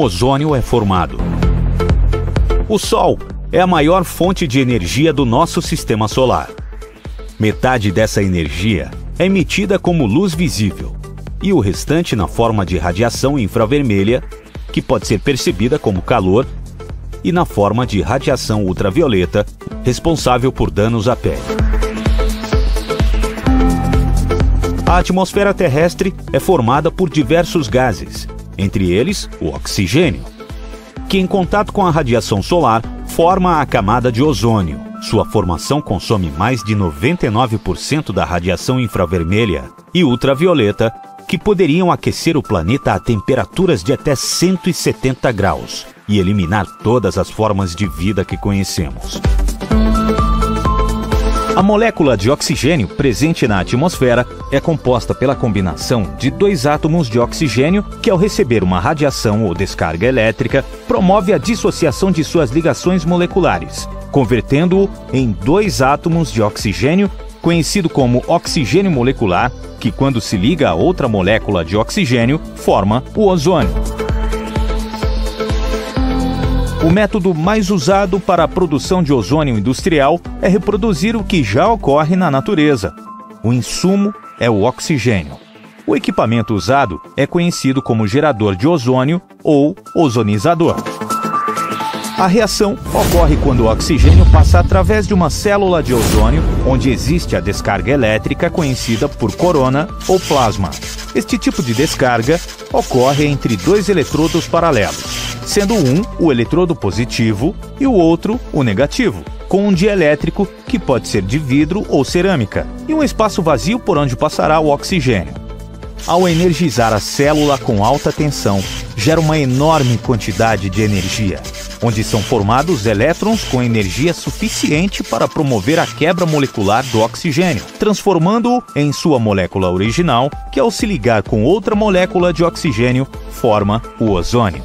ozônio é formado? O Sol é a maior fonte de energia do nosso sistema solar. Metade dessa energia é emitida como luz visível e o restante na forma de radiação infravermelha, que pode ser percebida como calor, e na forma de radiação ultravioleta, responsável por danos à pele. A atmosfera terrestre é formada por diversos gases, entre eles o oxigênio, que em contato com a radiação solar forma a camada de ozônio. Sua formação consome mais de 99% da radiação infravermelha e ultravioleta, que poderiam aquecer o planeta a temperaturas de até 170 graus e eliminar todas as formas de vida que conhecemos. A molécula de oxigênio presente na atmosfera é composta pela combinação de dois átomos de oxigênio que, ao receber uma radiação ou descarga elétrica, promove a dissociação de suas ligações moleculares, convertendo-o em dois átomos de oxigênio, conhecido como oxigênio molecular, que, quando se liga a outra molécula de oxigênio, forma o ozônio. O método mais usado para a produção de ozônio industrial é reproduzir o que já ocorre na natureza. O insumo é o oxigênio. O equipamento usado é conhecido como gerador de ozônio ou ozonizador. A reação ocorre quando o oxigênio passa através de uma célula de ozônio, onde existe a descarga elétrica conhecida por corona ou plasma. Este tipo de descarga ocorre entre dois eletrodos paralelos, sendo um o eletrodo positivo e o outro o negativo, com um dielétrico que pode ser de vidro ou cerâmica, e um espaço vazio por onde passará o oxigênio. Ao energizar a célula com alta tensão, gera uma enorme quantidade de energia, onde são formados elétrons com energia suficiente para promover a quebra molecular do oxigênio, transformando-o em sua molécula original, que, ao se ligar com outra molécula de oxigênio, forma o ozônio.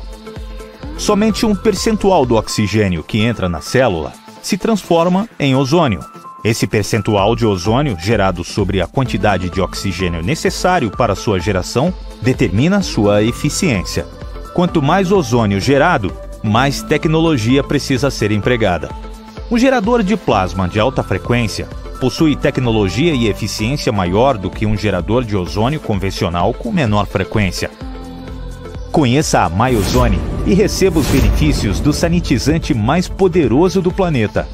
Somente um percentual do oxigênio que entra na célula se transforma em ozônio. Esse percentual de ozônio, gerado sobre a quantidade de oxigênio necessário para sua geração, determina sua eficiência. Quanto mais ozônio gerado, mais tecnologia precisa ser empregada. Um gerador de plasma de alta frequência possui tecnologia e eficiência maior do que um gerador de ozônio convencional com menor frequência. Conheça a MyOzone e receba os benefícios do sanitizante mais poderoso do planeta.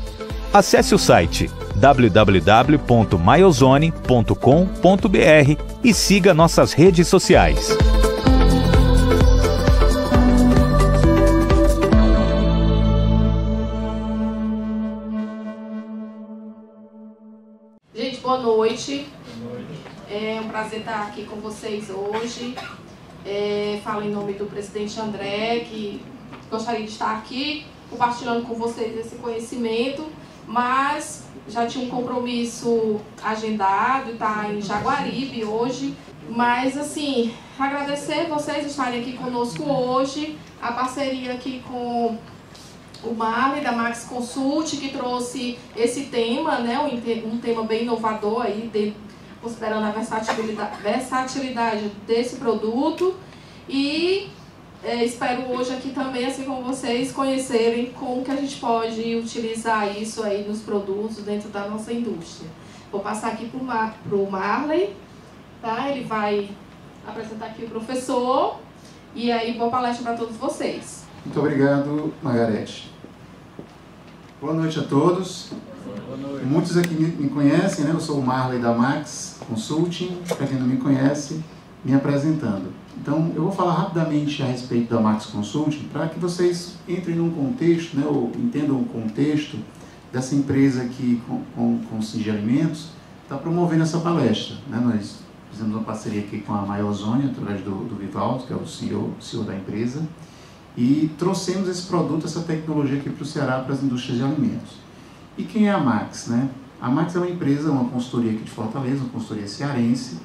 Acesse o site www.myozone.com.br e siga nossas redes sociais. Gente, boa noite. É um prazer estar aqui com vocês hoje. Falo em nome do presidente André, que gostaria de estar aqui compartilhando com vocês esse conhecimento, mas já tinha um compromisso agendado, está em Jaguaribe hoje. Mas, assim, agradecer vocês estarem aqui conosco hoje, a parceria aqui com o Marley, da Max Consult, que trouxe esse tema, né, um tema bem inovador, aí, considerando a versatilidade desse produto. E espero hoje aqui também, assim como vocês, conhecerem como que a gente pode utilizar isso aí nos produtos dentro da nossa indústria. Vou passar aqui para o Marley, tá? Ele vai apresentar aqui o professor e aí boa palestra para todos vocês. Muito obrigado, Margarete. Boa noite a todos. Boa noite. Muitos aqui me conhecem, né? Eu sou o Marley da Max Consulting. Para quem não me conhece, me apresentando. Então, eu vou falar rapidamente a respeito da Max Consulting para que vocês entrem num contexto, né, ou entendam o contexto dessa empresa que, com o SIG Alimentos, está promovendo essa palestra. Né? Nós fizemos uma parceria aqui com a MyOzone, através do Vivaldo, que é o CEO da empresa, e trouxemos esse produto, essa tecnologia aqui para o Ceará, para as indústrias de alimentos. E quem é a Max? Né? A Max é uma empresa, uma consultoria aqui de Fortaleza, uma consultoria cearense,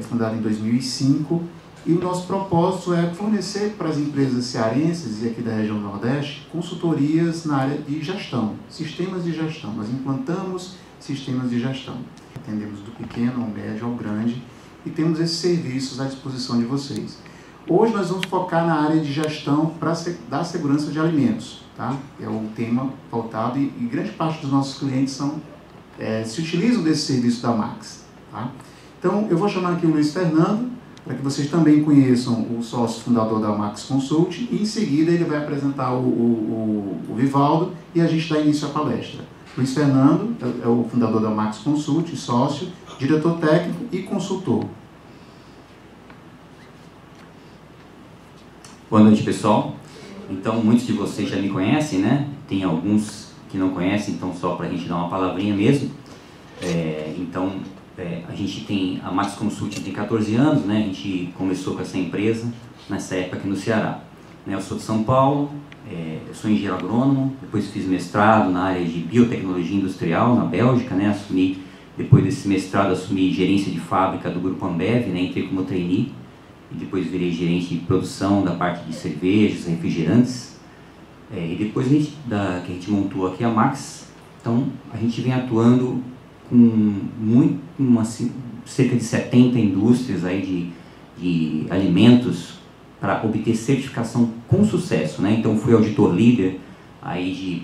fundada em 2005, e o nosso propósito é fornecer para as empresas cearenses e aqui da região Nordeste consultorias na área de gestão, sistemas de gestão. Nós implantamos sistemas de gestão. Atendemos do pequeno ao médio ao grande e temos esses serviços à disposição de vocês. Hoje nós vamos focar na área de gestão da segurança de alimentos, tá? É o tema pautado e grande parte dos nossos clientes se utilizam desse serviço da Max, tá? Então, eu vou chamar aqui o Luiz Fernando, para que vocês também conheçam o sócio fundador da Max Consult, e em seguida ele vai apresentar o Vivaldo e a gente dá início à palestra. Luiz Fernando é o fundador da Max Consult, sócio, diretor técnico e consultor. Boa noite, pessoal. Então, muitos de vocês já me conhecem, né? Tem alguns que não conhecem, então só para a gente dar uma palavrinha mesmo. A gente tem, a Max Consult tem 14 anos, né? A gente começou com essa empresa nessa época aqui no Ceará. Eu sou de São Paulo, eu sou engenheiro agrônomo, depois fiz mestrado na área de biotecnologia industrial na Bélgica, né? Depois desse mestrado, assumi gerência de fábrica do Grupo Ambev, né? Entrei como trainee e depois virei gerente de produção da parte de cervejas, refrigerantes. E depois que a gente montou aqui a Max, então a gente vem atuando com cerca de 70 indústrias aí de alimentos para obter certificação com sucesso, né? Então fui auditor líder aí de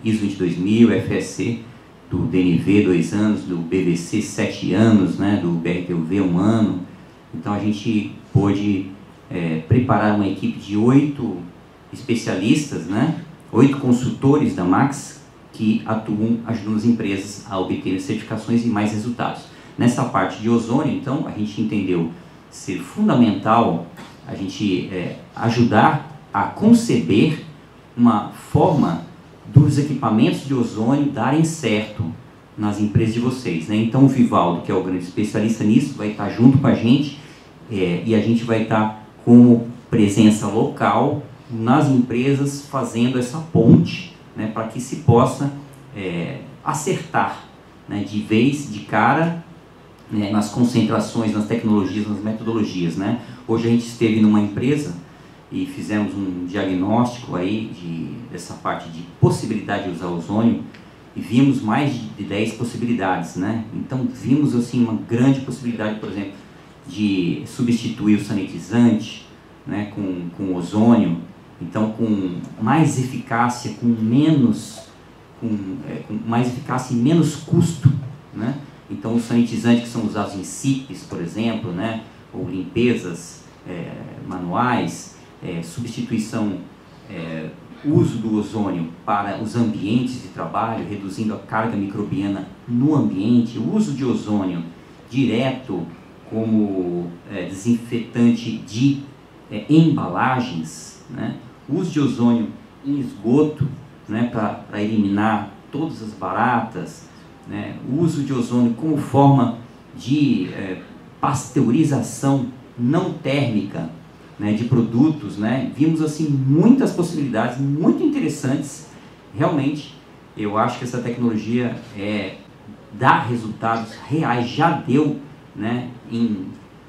ISO 22000, FSC, do DNV 2 anos, do BBC 7 anos, né? Do BRTUV 1 ano. Então a gente pôde preparar uma equipe de 8 especialistas, né? 8 consultores da Max que atuam ajudando as empresas a obter certificações e mais resultados. Nessa parte de ozônio, então, a gente entendeu ser fundamental a gente ajudar a conceber uma forma dos equipamentos de ozônio darem certo nas empresas de vocês, né? Então o Vivaldo, que é o grande especialista nisso, vai estar junto com a gente e a gente vai estar como presença local nas empresas fazendo essa ponte, né, para que se possa acertar, né, de vez, de cara, né, nas concentrações, nas tecnologias, nas metodologias, né? Hoje a gente esteve numa empresa e fizemos um diagnóstico aí dessa parte de possibilidade de usar ozônio e vimos mais de 10 possibilidades, né? Então vimos assim uma grande possibilidade, por exemplo, de substituir o sanitizante, né, com ozônio, então com mais eficácia, com mais eficácia e menos custo, né? Então os sanitizantes que são usados em CIPs, por exemplo, né, ou limpezas manuais, substituição, uso do ozônio para os ambientes de trabalho, reduzindo a carga microbiana no ambiente, o uso de ozônio direto como desinfetante de embalagens, né? O uso de ozônio em esgoto, né, para eliminar todas as baratas, né? O uso de ozônio como forma de pasteurização não térmica, né, de produtos, né? Vimos assim muitas possibilidades muito interessantes. Realmente eu acho que essa tecnologia dá resultados reais, já deu, né,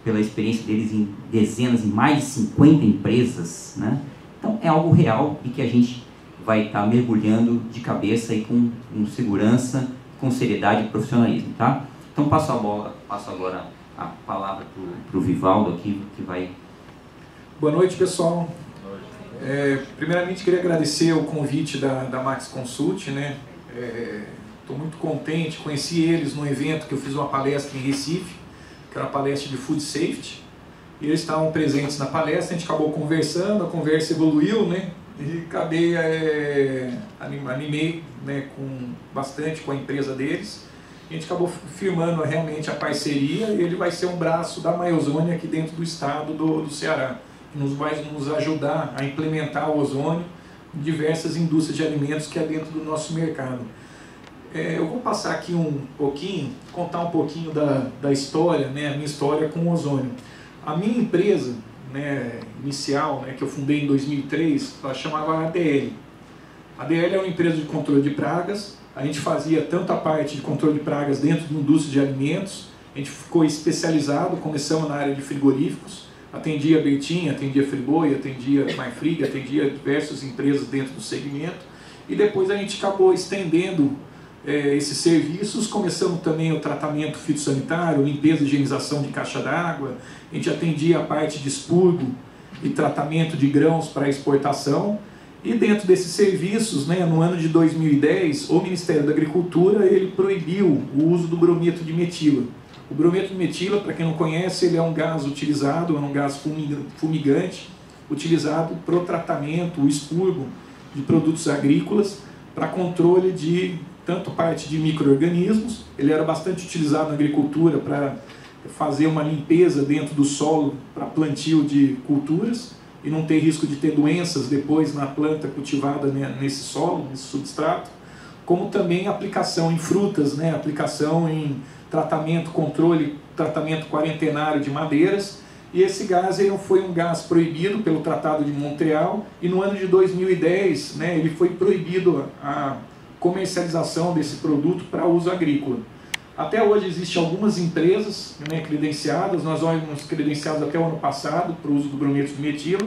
pela experiência deles em dezenas, em mais de 50 empresas, né? Então é algo real e que a gente vai estar mergulhando de cabeça e com segurança, com seriedade e profissionalismo, tá? Então passo agora a palavra para o Vivaldo aqui, que vai... Boa noite, pessoal. Primeiramente queria agradecer o convite da Max Consult, né? Estou muito contente, conheci eles num evento que eu fiz uma palestra em Recife, que era a palestra de Food Safety, e eles estavam presentes na palestra, a gente acabou conversando, a conversa evoluiu, né? E acabei, animei, né, bastante com a empresa deles. A gente acabou firmando realmente a parceria e ele vai ser um braço da Maiozônia aqui dentro do estado do Ceará. Vai nos ajudar a implementar o ozônio em diversas indústrias de alimentos que é dentro do nosso mercado. Eu vou passar aqui contar um pouquinho da história, né, a minha história com o ozônio. A minha empresa, né, inicial, né, que eu fundei em 2003, ela chamava ADL. A ADL é uma empresa de controle de pragas. A gente fazia tanto a parte de controle de pragas dentro da indústria de alimentos, a gente ficou especializado, começamos na área de frigoríficos, atendia Bertin, atendia Friboi, atendia Marfrig, atendia diversas empresas dentro do segmento, e depois a gente acabou estendendo esses serviços. Começamos também o tratamento fitossanitário, limpeza e higienização de caixa d'água. A gente atendia a parte de expurgo e tratamento de grãos para exportação. E dentro desses serviços, né, no ano de 2010, o Ministério da Agricultura ele proibiu o uso do brometo de metila. O brometo de metila, para quem não conhece, ele é um gás utilizado, é um gás fumigante, utilizado para o tratamento, o expurgo de produtos agrícolas, para controle de tanto parte de micro-organismos. Ele era bastante utilizado na agricultura para fazer uma limpeza dentro do solo para plantio de culturas e não ter risco de ter doenças depois na planta cultivada nesse solo, nesse substrato, como também aplicação em frutas, né, aplicação em tratamento, controle, tratamento quarentenário de madeiras. E esse gás foi um gás proibido pelo Tratado de Montreal, e no ano de 2010, né, ele foi proibido a comercialização desse produto para uso agrícola. Até hoje existem algumas empresas, né, credenciadas. Nós somos credenciados até o ano passado para o uso do brometo de metila.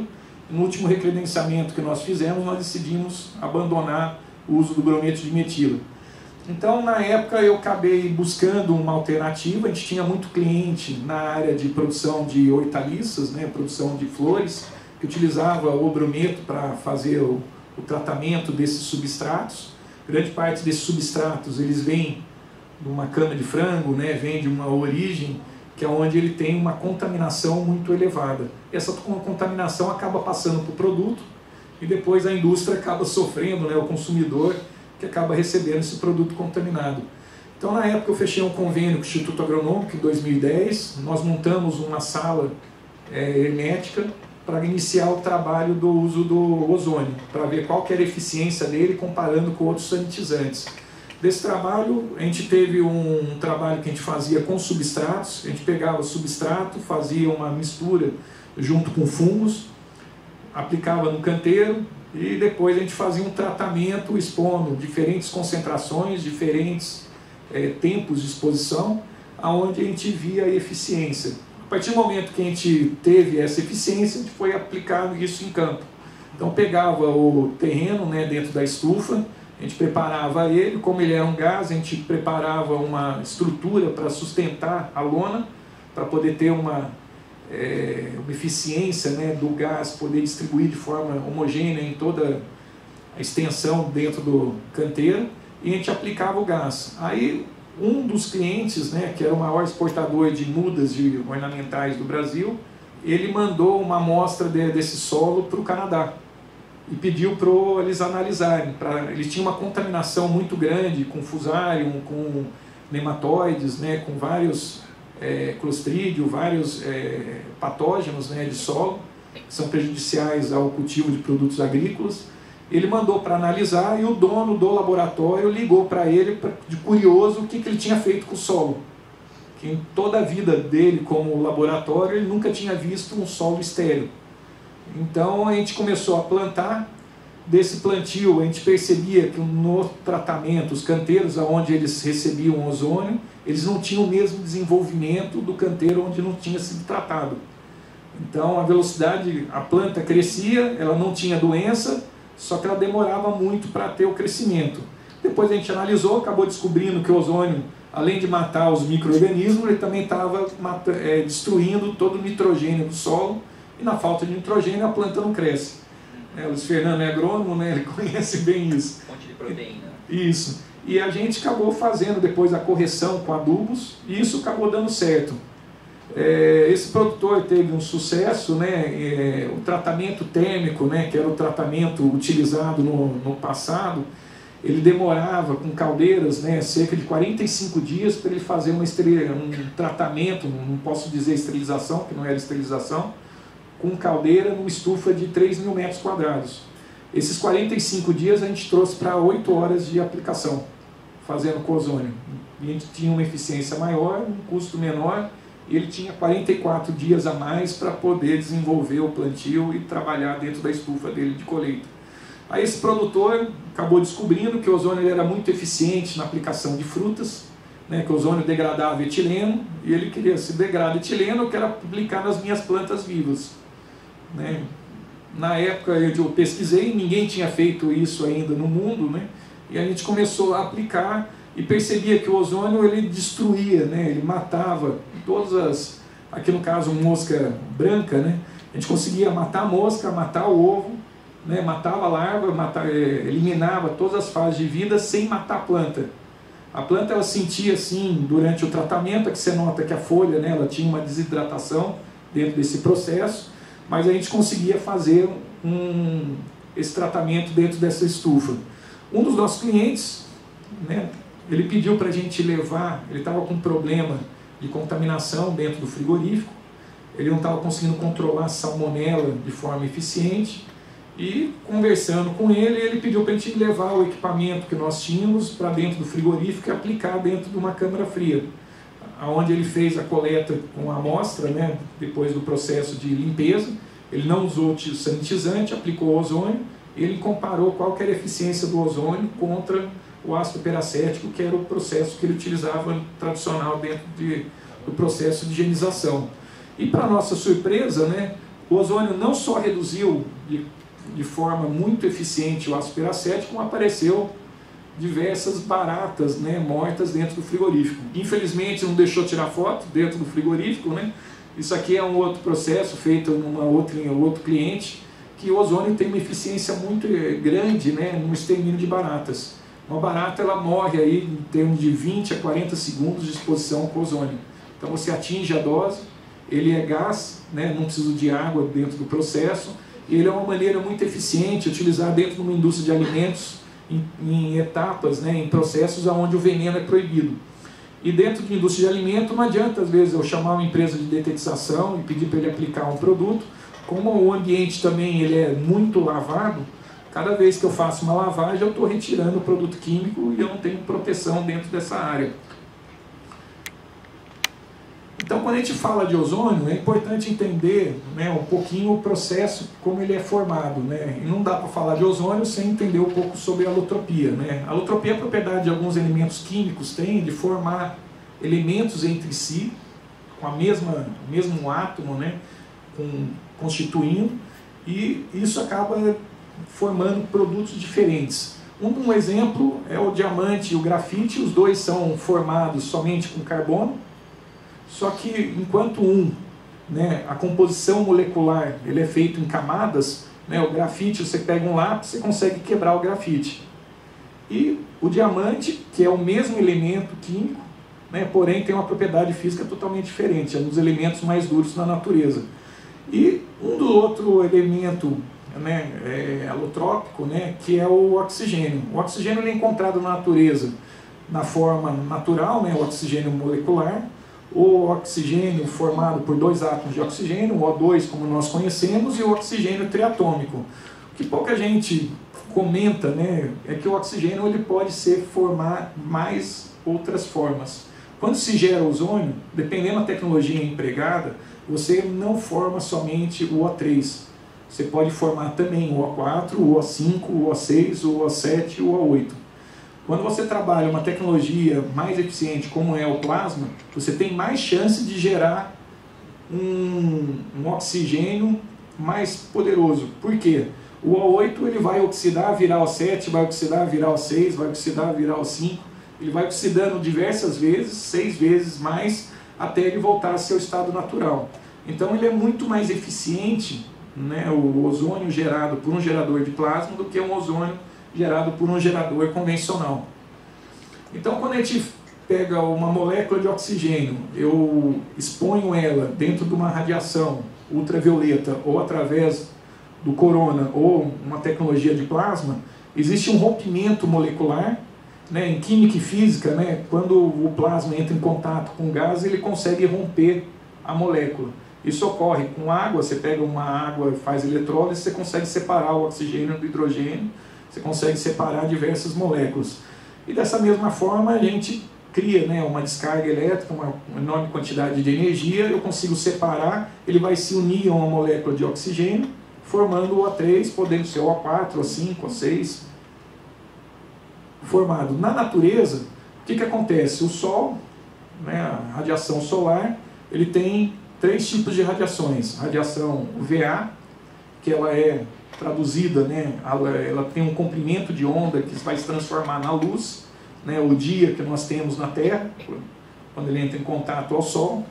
No último recredenciamento que nós fizemos, nós decidimos abandonar o uso do brometo de metila. Então, na época, eu acabei buscando uma alternativa. A gente tinha muito cliente na área de produção de hortaliças, né, produção de flores, que utilizava o brometo para fazer o tratamento desses substratos. Grande parte desses substratos, eles vêm de uma cama de frango, né, vem de uma origem que é onde ele tem uma contaminação muito elevada. Essa contaminação acaba passando para o produto e depois a indústria acaba sofrendo, né, o consumidor que acaba recebendo esse produto contaminado. Então, na época, eu fechei um convênio com o Instituto Agronômico em 2010. Nós montamos uma sala hermética para iniciar o trabalho do uso do ozônio, para ver qual que era a eficiência dele comparando com outros sanitizantes. Desse trabalho, a gente teve um trabalho que a gente fazia com substratos. A gente pegava o substrato, fazia uma mistura junto com fungos, aplicava no canteiro, e depois a gente fazia um tratamento expondo diferentes concentrações, diferentes tempos de exposição, aonde a gente via a eficiência. A partir do momento que a gente teve essa eficiência, a gente foi aplicando isso em campo. Então pegava o terreno, né, dentro da estufa, a gente preparava ele, como ele era um gás, a gente preparava uma estrutura para sustentar a lona, para poder ter uma eficiência, né, do gás, poder distribuir de forma homogênea em toda a extensão dentro do canteiro, e a gente aplicava o gás. Aí um dos clientes, né, que era o maior exportador de mudas de ornamentais do Brasil, ele mandou uma amostra desse solo para o Canadá e pediu para eles analisarem. Eles tinham uma contaminação muito grande com fusarium, com nematóides, né, com vários clostridium, vários patógenos, né, de solo, que são prejudiciais ao cultivo de produtos agrícolas. Ele mandou para analisar e o dono do laboratório ligou para ele, de curioso, o que ele tinha feito com o solo. Que em toda a vida dele como laboratório, ele nunca tinha visto um solo estéril. Então a gente começou a plantar. Desse plantio a gente percebia que no tratamento, os canteiros onde eles recebiam ozônio, eles não tinham o mesmo desenvolvimento do canteiro onde não tinha sido tratado. Então a velocidade, a planta crescia, ela não tinha doença, só que ela demorava muito para ter o crescimento. Depois a gente analisou, acabou descobrindo que o ozônio, além de matar os micro-organismos, ele também estava destruindo todo o nitrogênio do solo, e na falta de nitrogênio a planta não cresce. O Luiz Fernando é agrônomo, né? Ele conhece bem isso. Fonte de proteína. Isso. E a gente acabou fazendo depois a correção com adubos, e isso acabou dando certo. Esse produtor teve um sucesso, né? O tratamento térmico, né? Que era o tratamento utilizado no passado, ele demorava com caldeiras, né? Cerca de 45 dias para ele fazer um tratamento, não posso dizer esterilização, que não era esterilização, com caldeira numa estufa de 3.000 metros quadrados. Esses 45 dias a gente trouxe para 8 horas de aplicação, fazendo com ozônio. E a gente tinha uma eficiência maior, um custo menor, e ele tinha 44 dias a mais para poder desenvolver o plantio e trabalhar dentro da estufa dele de colheita. Aí esse produtor acabou descobrindo que o ozônio era muito eficiente na aplicação de frutas, né, que o ozônio degradava etileno, e ele queria, se degrada etileno, eu quero aplicar nas minhas plantas vivas. Né? Na época eu pesquisei, ninguém tinha feito isso ainda no mundo, né? E a gente começou a aplicar, e percebia que o ozônio ele destruía, né? Ele matava todas as, aqui no caso mosca branca, né? A gente conseguia matar a mosca, matar o ovo, né? Matava a larva, eliminava todas as fases de vida sem matar a planta. A planta ela sentia assim durante o tratamento, que você nota que a folha, né, ela tinha uma desidratação dentro desse processo, mas a gente conseguia fazer esse tratamento dentro dessa estufa. Um dos nossos clientes, né, ele pediu para a gente levar, ele estava com um problema de contaminação dentro do frigorífico, ele não estava conseguindo controlar a salmonela de forma eficiente, e conversando com ele, ele pediu para a gente levar o equipamento que nós tínhamos para dentro do frigorífico e aplicar dentro de uma câmara fria, onde ele fez a coleta com a amostra, né, depois do processo de limpeza. Ele não usou sanitizante, aplicou ozônio, e ele comparou qual que era a eficiência do ozônio contra o ácido peracético, que era o processo que ele utilizava tradicional dentro do processo de higienização. E para nossa surpresa, né, o ozônio não só reduziu de forma muito eficiente o ácido peracético, como apareceu diversas baratas, né, mortas dentro do frigorífico. Infelizmente não deixou tirar foto dentro do frigorífico, né? Isso aqui é um outro processo feito em outro cliente, que o ozônio tem uma eficiência muito grande, né, no extermínio de baratas. Uma barata ela morre aí em termos de 20 a 40 segundos de exposição com ozônio. Então você atinge a dose, ele é gás, né, não precisa de água dentro do processo, e ele é uma maneira muito eficiente de utilizar dentro de uma indústria de alimentos em etapas, né, em processos onde o veneno é proibido. E dentro de indústria de alimento não adianta às vezes eu chamar uma empresa de detetização e pedir para ele aplicar um produto, como o ambiente também ele é muito lavado, cada vez que eu faço uma lavagem eu estou retirando o produto químico e eu não tenho proteção dentro dessa área. Então, quando a gente fala de ozônio, é importante entender, né, um pouquinho o processo, como ele é formado, né? E não dá para falar de ozônio sem entender um pouco sobre a alotropia, né? A alotropia é a propriedade de alguns elementos químicos, tem de formar elementos entre si, com o mesmo átomo, né, constituindo, e isso acaba formando produtos diferentes. Um exemplo é o diamante e o grafite, os dois são formados somente com carbono, só que enquanto né, a composição molecular ele é feito em camadas, né, o grafite, você pega um lápis, você consegue quebrar o grafite. E o diamante, que é o mesmo elemento químico, né, porém tem uma propriedade física totalmente diferente, é um dos elementos mais duros na natureza. E um do outro elemento, né, alotrópico, né, que é o oxigênio. O oxigênio ele é encontrado na natureza na forma natural, né, o oxigênio molecular, o oxigênio formado por dois átomos de oxigênio, o O2 como nós conhecemos, e o oxigênio triatômico. O que pouca gente comenta, né, é que o oxigênio ele pode formar mais outras formas. Quando se gera ozônio, dependendo da tecnologia empregada, você não forma somente o O3. Você pode formar também o O4, o O5, o O6, o O7 e o O8. Quando você trabalha uma tecnologia mais eficiente como é o plasma, você tem mais chance de gerar um oxigênio mais poderoso. Por quê? O O8 ele vai oxidar, virar O7, vai oxidar, virar O6, vai oxidar, virar O5. Ele vai oxidando diversas vezes, 6 vezes mais, até ele voltar ao seu estado natural. Então ele é muito mais eficiente, né, o ozônio gerado por um gerador de plasma do que um ozônio gerado por um gerador convencional. Então, quando a gente pega uma molécula de oxigênio, eu exponho ela dentro de uma radiação ultravioleta ou através do corona ou uma tecnologia de plasma, existe um rompimento molecular, né, em química e física, né, quando o plasma entra em contato com o gás, ele consegue romper a molécula. Isso ocorre com água, você pega uma água, faz eletrólise, você consegue separar o oxigênio do hidrogênio, você consegue separar diversas moléculas. E dessa mesma forma a gente cria, né, uma descarga elétrica, uma enorme quantidade de energia, eu consigo separar, ele vai se unir a uma molécula de oxigênio, formando o O3, podendo ser o O4, O5, O6, formado. Na natureza, o que acontece? O Sol, né, a radiação solar, ele tem 3 tipos de radiações. Radiação UVA, que ela é traduzida, né, ela tem um comprimento de onda que vai se transformar na luz. né, o dia que nós temos na Terra, quando ele entra em contato ao Sol,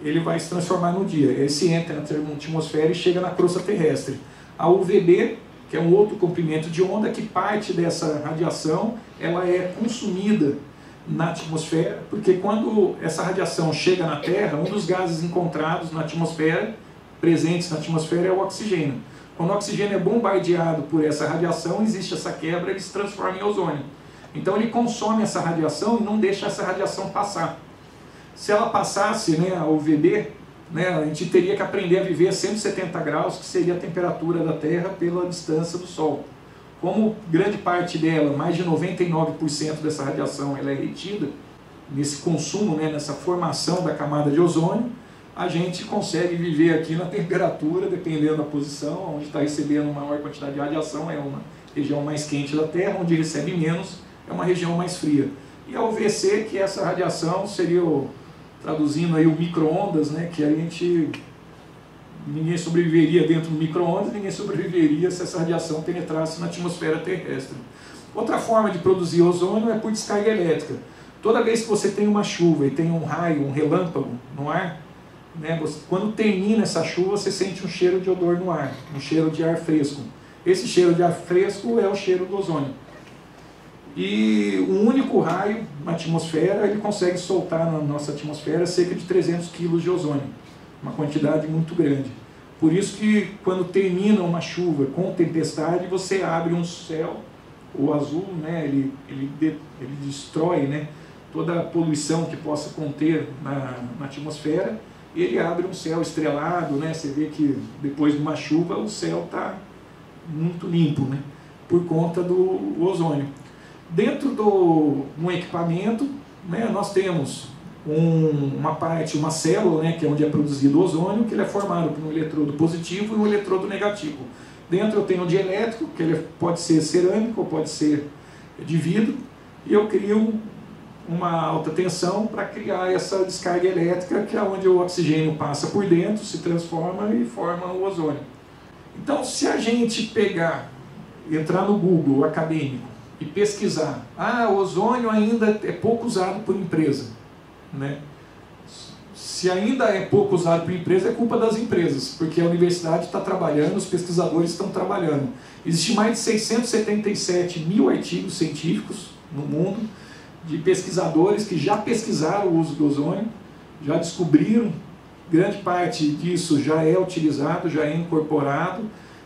ele vai se transformar no dia. Esse entra na atmosfera e chega na crosta terrestre. A UVB, que é um outro comprimento de onda, que parte dessa radiação ela é consumida na atmosfera, porque quando essa radiação chega na Terra, um dos gases encontrados na atmosfera, presentes na atmosfera, é o oxigênio. Quando o oxigênio é bombardeado por essa radiação, existe essa quebra, ele se transforma em ozônio. Então ele consome essa radiação e não deixa essa radiação passar. Se ela passasse, né, a UVB, né, a gente teria que aprender a viver a 170 graus, que seria a temperatura da Terra pela distância do Sol. Como grande parte dela, mais de 99% dessa radiação, ela é retida nesse consumo, né, nessa formação da camada de ozônio, a gente consegue viver aqui na temperatura, dependendo da posição, onde está recebendo maior quantidade de radiação, é uma região mais quente da Terra, onde recebe menos, é uma região mais fria. E a UVC, que essa radiação seria, traduzindo aí o micro-ondas, né, que a gente, ninguém sobreviveria dentro do micro-ondas, ninguém sobreviveria se essa radiação penetrasse na atmosfera terrestre. Outra forma de produzir ozônio é por descarga elétrica. Toda vez que você tem uma chuva e tem um raio, um relâmpago no ar, né, quando termina essa chuva, você sente um cheiro de odor no ar, um cheiro de ar fresco. Esse cheiro de ar fresco é o cheiro do ozônio. E um único raio na atmosfera, ele consegue soltar na nossa atmosfera cerca de 300 kg de ozônio, uma quantidade muito grande. Por isso que quando termina uma chuva com tempestade, você abre um céu, o azul, né, ele destrói, né, toda a poluição que possa conter na atmosfera, e ele abre um céu estrelado, né, você vê que depois de uma chuva o céu está muito limpo, né, por conta do ozônio. Dentro um equipamento, né, nós temos uma parte, uma célula, né, que é onde é produzido o ozônio, que ele é formado por um eletrodo positivo e um eletrodo negativo. Dentro eu tenho um dielétrico, que ele pode ser cerâmico ou pode ser de vidro, e eu crio uma alta tensão para criar essa descarga elétrica, que é onde o oxigênio passa por dentro, se transforma e forma o ozônio. Então, se a gente entrar no Google acadêmico e pesquisar, o ozônio ainda é pouco usado por empresa, né? Se ainda é pouco usado por empresa, é culpa das empresas, porque a universidade está trabalhando, os pesquisadores estão trabalhando. Existem mais de 677 mil artigos científicos no mundo, de pesquisadores que já pesquisaram o uso do ozônio, já descobriram, grande parte disso já é utilizado, já é incorporado,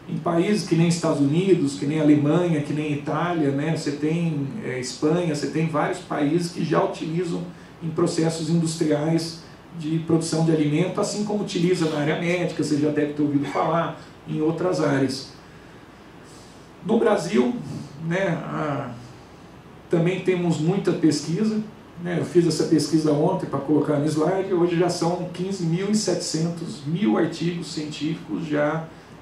em países que nem Estados Unidos, que nem Alemanha, que nem Itália, né? Você tem Espanha, você tem vários países que já utilizam em processos industriais de produção de alimento, assim como utiliza na área médica, você já deve ter ouvido falar, em outras áreas. No Brasil, né, também temos muita pesquisa, né? Eu fiz essa pesquisa ontem para colocar no slide, hoje já são 15.700 artigos científicos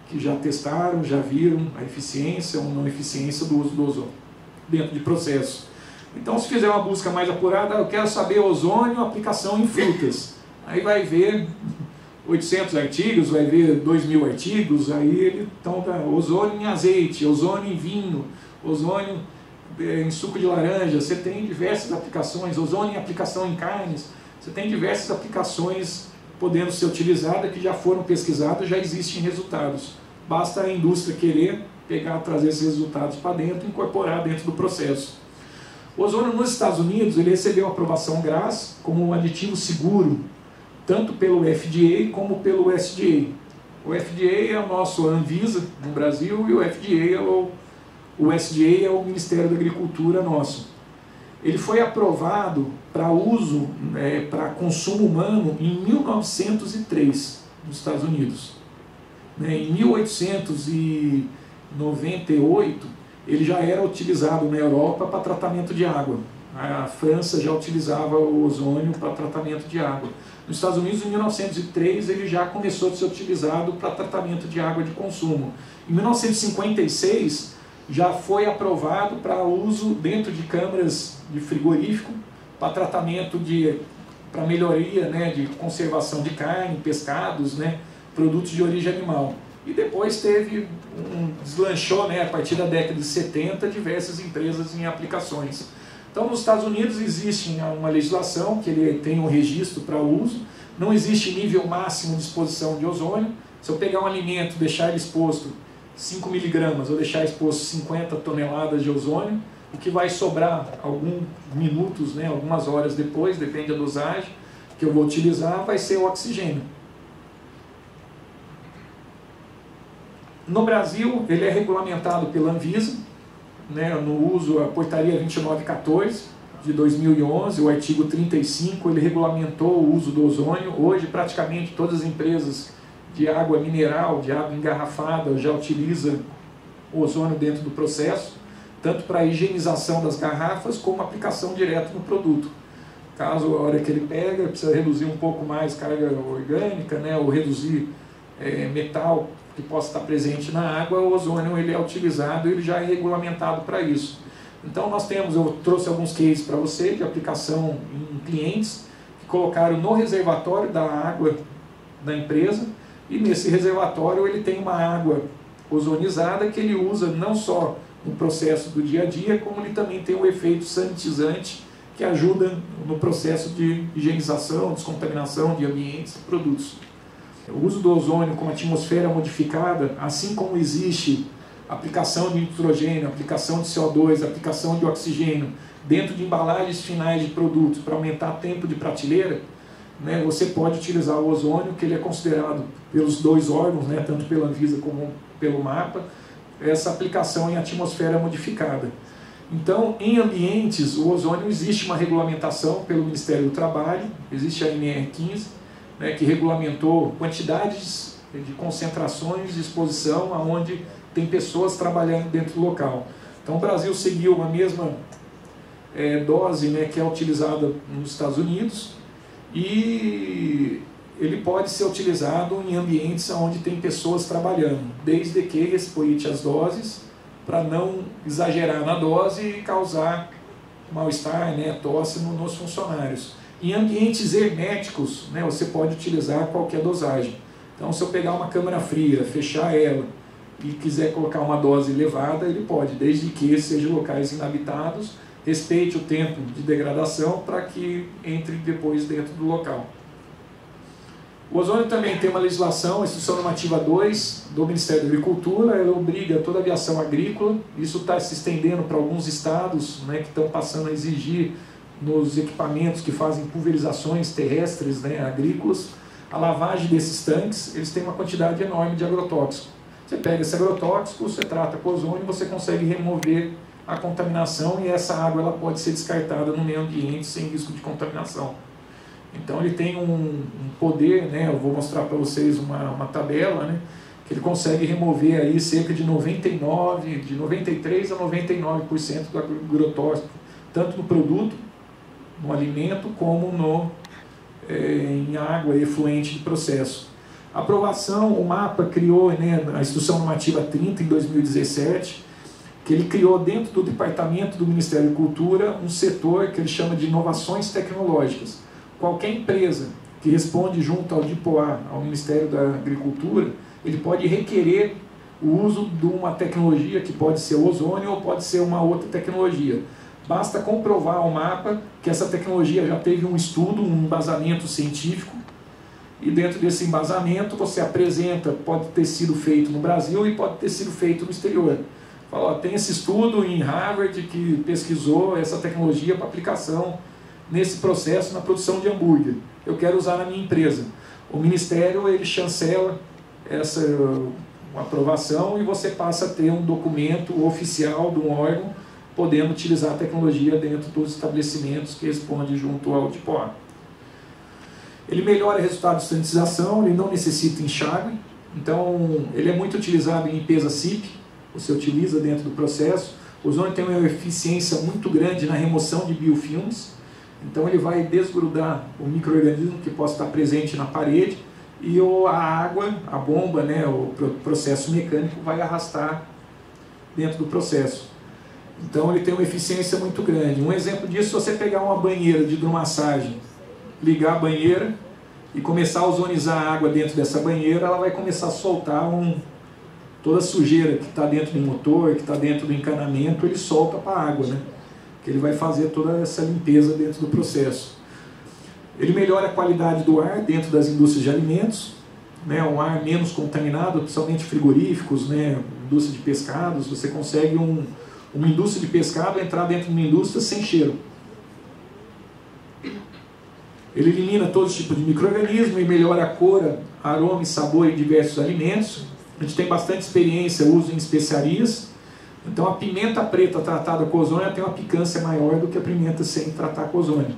que já testaram, já viram a eficiência ou não eficiência do uso do ozônio dentro de processo. Então, se fizer uma busca mais apurada, eu quero saber ozônio, aplicação em frutas. Aí vai ver 800 artigos, vai ver 2.000 artigos, aí então ozônio em azeite, ozônio em vinho, ozônio em suco de laranja, você tem diversas aplicações, ozônio em aplicação em carnes, você tem diversas aplicações podendo ser utilizadas que já foram pesquisadas, já existem resultados. Basta a indústria querer trazer esses resultados para dentro e incorporar dentro do processo. O ozônio nos Estados Unidos, ele recebeu aprovação GRAS como um aditivo seguro, tanto pelo FDA como pelo USDA. O FDA é o nosso Anvisa no Brasil e o FDA o USDA é o Ministério da Agricultura nosso. Ele foi aprovado para uso, para consumo humano em 1903 nos Estados Unidos. Em 1898 ele já era utilizado na Europa para tratamento de água. A França já utilizava o ozônio para tratamento de água. Nos Estados Unidos, em 1903, ele já começou a ser utilizado para tratamento de água de consumo. Em 1956, já foi aprovado para uso dentro de câmaras de frigorífico, para tratamento para melhoria, né, de conservação de carne, pescados, né, produtos de origem animal. E depois deslanchou, né, a partir da década de 70, diversas empresas em aplicações. Então, nos Estados Unidos existe uma legislação que ele tem um registro para uso, não existe nível máximo de exposição de ozônio. Se eu pegar um alimento, deixar ele exposto 5 miligramas ou deixar exposto 50 toneladas de ozônio, o que vai sobrar alguns minutos, né, algumas horas depois, depende da dosagem que eu vou utilizar, vai ser o oxigênio. No Brasil, ele é regulamentado pela Anvisa, né, no uso, a portaria 2914 de 2011, o artigo 35, ele regulamentou o uso do ozônio. Hoje, praticamente todas as empresas de água mineral, de água engarrafada, já utilizam o ozônio dentro do processo, tanto para a higienização das garrafas, como aplicação direta no produto. Caso a hora que ele pega, precisa reduzir um pouco mais carga orgânica, né, ou reduzir metal que possa estar presente na água, o ozônio ele é utilizado, ele já é regulamentado para isso. Então eu trouxe alguns cases para você de aplicação em clientes que colocaram no reservatório da água da empresa, e nesse reservatório ele tem uma água ozonizada que ele usa não só no processo do dia a dia, como ele também tem um efeito sanitizante que ajuda no processo de higienização, descontaminação de ambientes e produtos. O uso do ozônio como atmosfera modificada, assim como existe aplicação de nitrogênio, aplicação de CO2, aplicação de oxigênio dentro de embalagens finais de produtos para aumentar tempo de prateleira, né, você pode utilizar o ozônio, que ele é considerado pelos dois órgãos, né, tanto pela Anvisa como pelo MAPA, essa aplicação em atmosfera modificada. Então, em ambientes, o ozônio existe uma regulamentação pelo Ministério do Trabalho, existe a NR15, né, que regulamentou quantidades de concentrações de exposição aonde tem pessoas trabalhando dentro do local. Então o Brasil seguiu uma mesma dose, né, que é utilizada nos Estados Unidos, e ele pode ser utilizado em ambientes onde tem pessoas trabalhando, desde que respeite as doses, para não exagerar na dose e causar mal-estar, né, tosse nos funcionários. Em ambientes herméticos, né, você pode utilizar qualquer dosagem. Então, se eu pegar uma câmara fria, fechar ela e quiser colocar uma dose elevada, ele pode, desde que sejam locais inabitados, respeite o tempo de degradação para que entre depois dentro do local. O ozônio também tem uma legislação, a Instrução Normativa 2 do Ministério da Agricultura, ela obriga toda a aviação agrícola, isso está se estendendo para alguns estados, né, que estão passando a exigir nos equipamentos que fazem pulverizações terrestres, né, agrícolas, a lavagem desses tanques. Eles têm uma quantidade enorme de agrotóxico. Você pega esse agrotóxico, você trata com ozônio, você consegue remover a contaminação, e essa água ela pode ser descartada no meio ambiente sem risco de contaminação. Então ele tem um poder, né, eu vou mostrar para vocês uma tabela, né, que ele consegue remover aí cerca de 93 a 99% do agrotóxico, tanto no produto, no alimento, como em água efluente de processo. A aprovação, o MAPA criou, né, a Instrução Normativa 30 em 2017, que ele criou dentro do Departamento do Ministério da Agricultura um setor que ele chama de inovações tecnológicas. Qualquer empresa que responde junto ao DIPOA, ao Ministério da Agricultura, ele pode requerer o uso de uma tecnologia que pode ser ozônio ou pode ser uma outra tecnologia. Basta comprovar ao MAPA que essa tecnologia já teve um estudo, um embasamento científico, e dentro desse embasamento você apresenta, pode ter sido feito no Brasil e pode ter sido feito no exterior. Fala, ó, tem esse estudo em Harvard que pesquisou essa tecnologia para aplicação nesse processo na produção de hambúrguer. Eu quero usar na minha empresa. O Ministério ele chancela essa aprovação e você passa a ter um documento oficial de um órgão podendo utilizar a tecnologia dentro dos estabelecimentos que respondem junto ao DIPOA. Ele melhora o resultado de sanitização, ele não necessita enxágue, então ele é muito utilizado em limpeza SIP, você utiliza dentro do processo. O ozônio tem uma eficiência muito grande na remoção de biofilmes, então ele vai desgrudar o micro-organismo que possa estar presente na parede, e a água, a bomba, né, o processo mecânico vai arrastar dentro do processo. Então ele tem uma eficiência muito grande. Um exemplo disso, se você pegar uma banheira de hidromassagem, ligar a banheira e começar a ozonizar a água dentro dessa banheira, ela vai começar a soltar toda a sujeira que está dentro do motor, que está dentro do encanamento, ele solta para a água, né? Que ele vai fazer toda essa limpeza dentro do processo. Ele melhora a qualidade do ar dentro das indústrias de alimentos, né? Um ar menos contaminado, principalmente frigoríficos, né? Indústria de pescados, você consegue uma indústria de pescado entrar dentro de uma indústria sem cheiro. Ele elimina todo tipo de micro-organismo e melhora a cor, aroma e sabor em diversos alimentos. A gente tem bastante experiência, uso em especiarias. Então a pimenta preta tratada com ozônio tem uma picância maior do que a pimenta sem tratar com ozônio.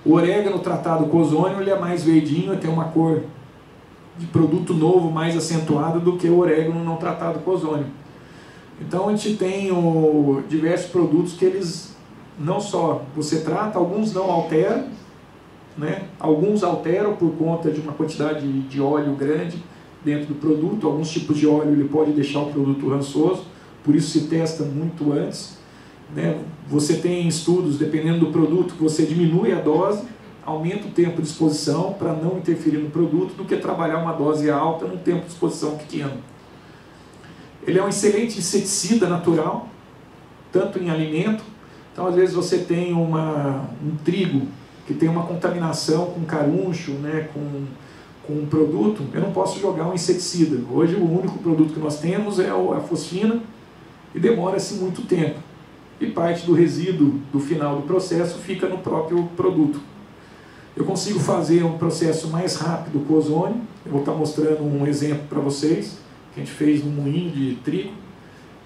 O orégano tratado com ozônio ele é mais verdinho, tem uma cor de produto novo mais acentuada do que o orégano não tratado com ozônio. Então a gente tem diversos produtos que eles não só você trata, alguns não alteram, né? Alguns alteram por conta de uma quantidade de óleo grande dentro do produto. Alguns tipos de óleo ele pode deixar o produto rançoso, por isso se testa muito antes, né? Você tem estudos, dependendo do produto, que você diminui a dose, aumenta o tempo de exposição para não interferir no produto, do que trabalhar uma dose alta num tempo de exposição pequeno. Ele é um excelente inseticida natural, tanto em alimento. Então, às vezes, você tem um trigo que tem uma contaminação com caruncho, né, com um produto, eu não posso jogar um inseticida. Hoje, o único produto que nós temos é a fosfina, e demora-se muito tempo. E parte do resíduo do final do processo fica no próprio produto. Eu consigo fazer um processo mais rápido com ozônio. Eu vou estar mostrando um exemplo para vocês, que a gente fez no moinho de trigo,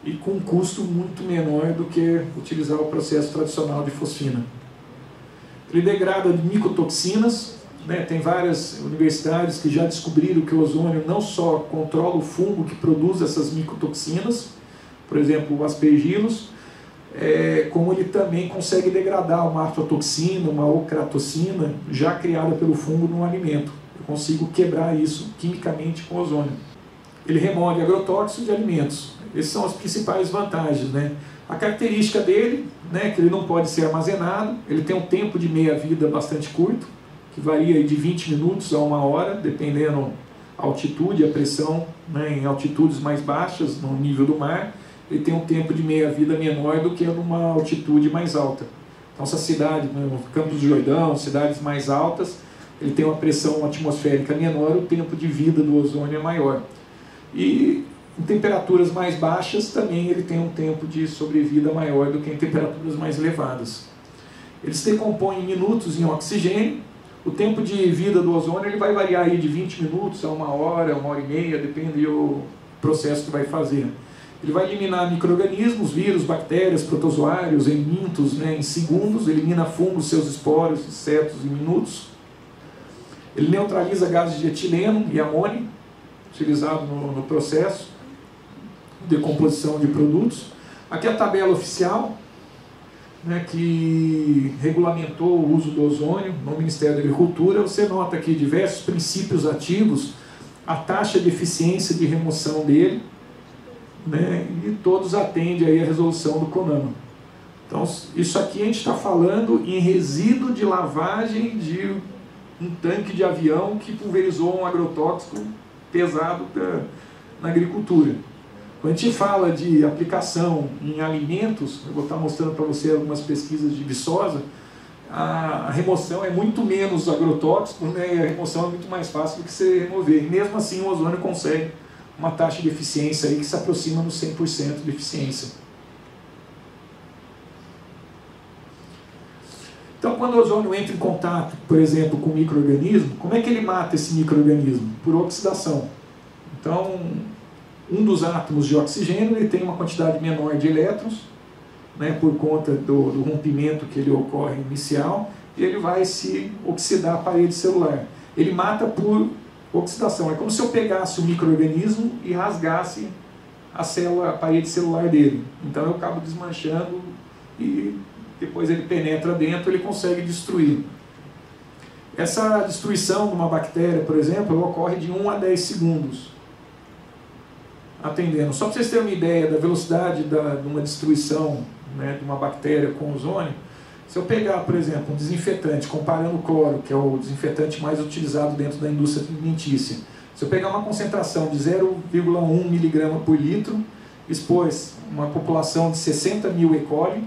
e com um custo muito menor do que utilizar o processo tradicional de fosfina. Ele degrada micotoxinas, né? Tem várias universidades que já descobriram que o ozônio não só controla o fungo que produz essas micotoxinas, por exemplo, o aspergillus, como ele também consegue degradar uma aflatoxina, uma ocratocina, já criada pelo fungo no alimento. Eu consigo quebrar isso quimicamente com ozônio. Ele remove agrotóxicos de alimentos. Essas são as principais vantagens, né? A característica dele, né, que ele não pode ser armazenado, ele tem um tempo de meia-vida bastante curto, que varia de 20 minutos a 1 hora, dependendo a altitude e a pressão, né, em altitudes mais baixas, no nível do mar, ele tem um tempo de meia-vida menor do que numa altitude mais alta. Então, essa cidade, no Campos do Jordão, cidades mais altas, ele tem uma pressão atmosférica menor, o tempo de vida do ozônio é maior. E em temperaturas mais baixas também ele tem um tempo de sobrevida maior do que em temperaturas mais elevadas. Ele se decompõe em minutos em oxigênio. O tempo de vida do ozônio ele vai variar aí de 20 minutos a 1 hora, 1h30, depende do processo que vai fazer. Ele vai eliminar micro-organismos, vírus, bactérias, protozoários, helmintos, né, em segundos, elimina fungos, seus esporos, insetos em minutos. Ele neutraliza gases de etileno e amônio, utilizado no processo de decomposição de produtos. Aqui a tabela oficial, né, que regulamentou o uso do ozônio no Ministério da Agricultura. Você nota aqui diversos princípios ativos, a taxa de eficiência de remoção dele, né, e todos atendem aí a resolução do CONAMA. Então, isso aqui a gente está falando em resíduo de lavagem de um tanque de avião que pulverizou um agrotóxico pesado na agricultura. Quando a gente fala de aplicação em alimentos, eu vou estar mostrando para você algumas pesquisas de Viçosa, a remoção é muito menos agrotóxico, né, e a remoção é muito mais fácil do que você remover. E mesmo assim o ozônio consegue uma taxa de eficiência aí que se aproxima dos 100% de eficiência. Então, quando o ozônio entra em contato, por exemplo, com o micro-organismo, como é que ele mata esse micro-organismo? Por oxidação. Então, um dos átomos de oxigênio ele tem uma quantidade menor de elétrons, né, por conta do rompimento que ele ocorre inicial, e ele vai se oxidar a parede celular. Ele mata por oxidação. É como se eu pegasse o micro-organismo e rasgasse a parede celular dele. Então eu acabo desmanchando e depois ele penetra dentro, ele consegue destruir. Essa destruição de uma bactéria, por exemplo, ocorre de 1 a 10 segundos. Atendendo. Só para vocês terem uma ideia da velocidade de uma destruição, né, de uma bactéria com ozônio, se eu pegar, por exemplo, um desinfetante, comparando o cloro, que é o desinfetante mais utilizado dentro da indústria alimentícia, Se eu pegar uma concentração de 0,1 miligrama por litro, expôs uma população de 60 mil E. coli,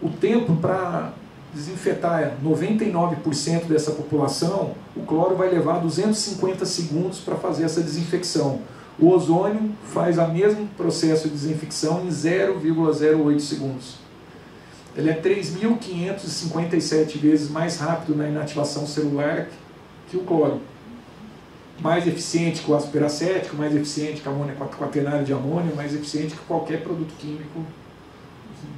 o tempo para desinfetar 99% dessa população, o cloro vai levar 250 segundos para fazer essa desinfecção. O ozônio faz o mesmo processo de desinfecção em 0,08 segundos. Ele é 3.557 vezes mais rápido na inativação celular que o cloro. Mais eficiente que o ácido peracético, mais eficiente que a amônia quaternária de amônio, mais eficiente que qualquer produto químico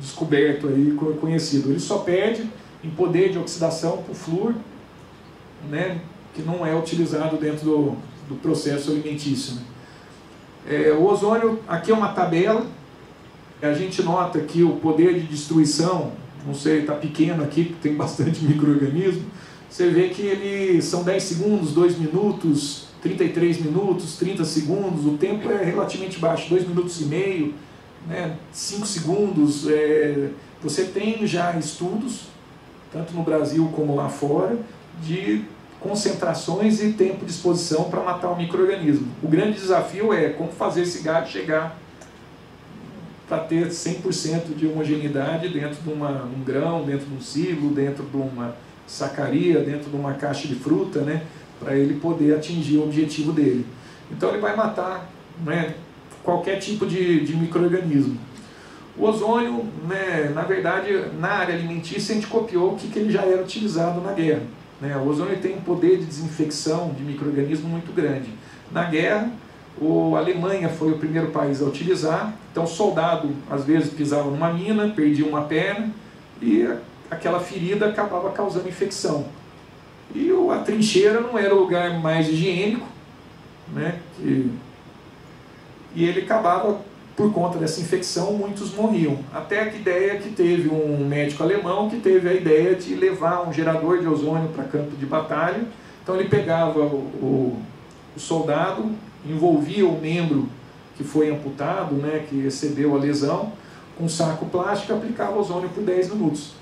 descoberto aí, conhecido. Ele só perde em poder de oxidação para o flúor, né, que não é utilizado dentro do processo alimentício. Né. O ozônio, aqui é uma tabela, a gente nota que o poder de destruição, não sei, está pequeno aqui, porque tem bastante micro-organismo, você vê que ele são 10 segundos, 2 minutos, 33 minutos, 30 segundos, o tempo é relativamente baixo, 2 minutos e meio, né, 5 segundos. Você tem já estudos, tanto no Brasil como lá fora, de concentrações e tempo de exposição para matar o micro-organismo. O grande desafio é como fazer esse gado chegar para ter 100% de homogeneidade dentro de um grão, dentro de um silo, dentro de uma sacaria, dentro de uma caixa de fruta, né, para ele poder atingir o objetivo dele. Então ele vai matar, né, qualquer tipo de micro-organismo. O ozônio, né, na verdade, na área alimentícia, a gente copiou o que ele já era utilizado na guerra. Né? O ozônio tem um poder de desinfecção de micro-organismo muito grande. Na guerra, a Alemanha foi o primeiro país a utilizar, então o soldado, às vezes, pisava numa mina, perdia uma perna, e aquela ferida acabava causando infecção. E a trincheira não era o lugar mais higiênico, né? E ele acabava, por conta dessa infecção, muitos morriam. Até a ideia que teve um médico alemão que teve a ideia de levar um gerador de ozônio para campo de batalha. Então ele pegava o soldado, envolvia o membro que foi amputado, né, que recebeu a lesão, com um saco plástico e aplicava ozônio por 10 minutos.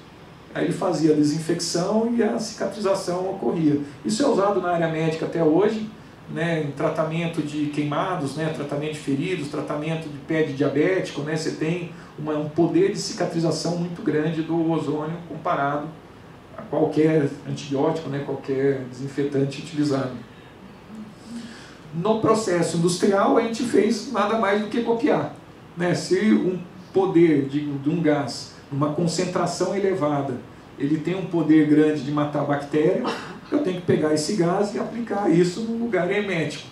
Aí ele fazia a desinfecção e a cicatrização ocorria. Isso é usado na área médica até hoje, né, em tratamento de queimados, né, tratamento de feridos, tratamento de pé de diabético, né, você tem um poder de cicatrização muito grande do ozônio comparado a qualquer antibiótico, né, qualquer desinfetante utilizado. No processo industrial a gente fez nada mais do que copiar. Né, se um poder de um gás, uma concentração elevada, ele tem um poder grande de matar bactéria, eu tenho que pegar esse gás e aplicar isso no lugar hermético.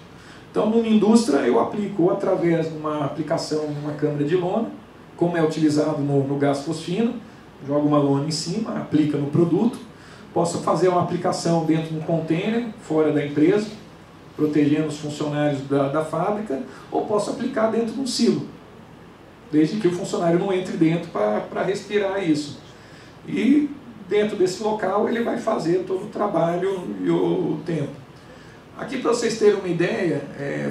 Então, numa indústria, eu aplico ou através de uma aplicação numa câmara de lona, como é utilizado no gás fosfino, joga uma lona em cima, aplica no produto. Posso fazer uma aplicação dentro de um container, fora da empresa, protegendo os funcionários da fábrica, ou posso aplicar dentro de um silo, desde que o funcionário não entre dentro para respirar isso. E dentro desse local ele vai fazer todo o trabalho e o tempo. Aqui, para vocês terem uma ideia,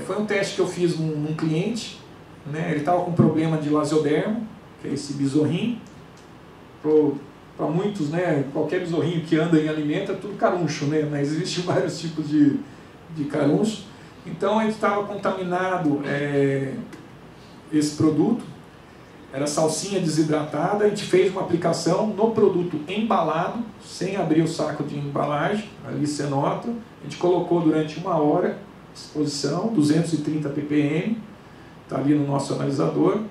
foi um teste que eu fiz num cliente, né? Ele estava com problema de lasiodermo, que é esse besorrinho. Para muitos, né, qualquer besorrinho que anda em alimento é tudo caruncho, né? Mas existem vários tipos de caruncho. Então ele estava contaminado, esse produto. Era salsinha desidratada, a gente fez uma aplicação no produto embalado, sem abrir o saco de embalagem, ali você nota. A gente colocou durante 1 hora, exposição, 230 ppm, está ali no nosso analisador.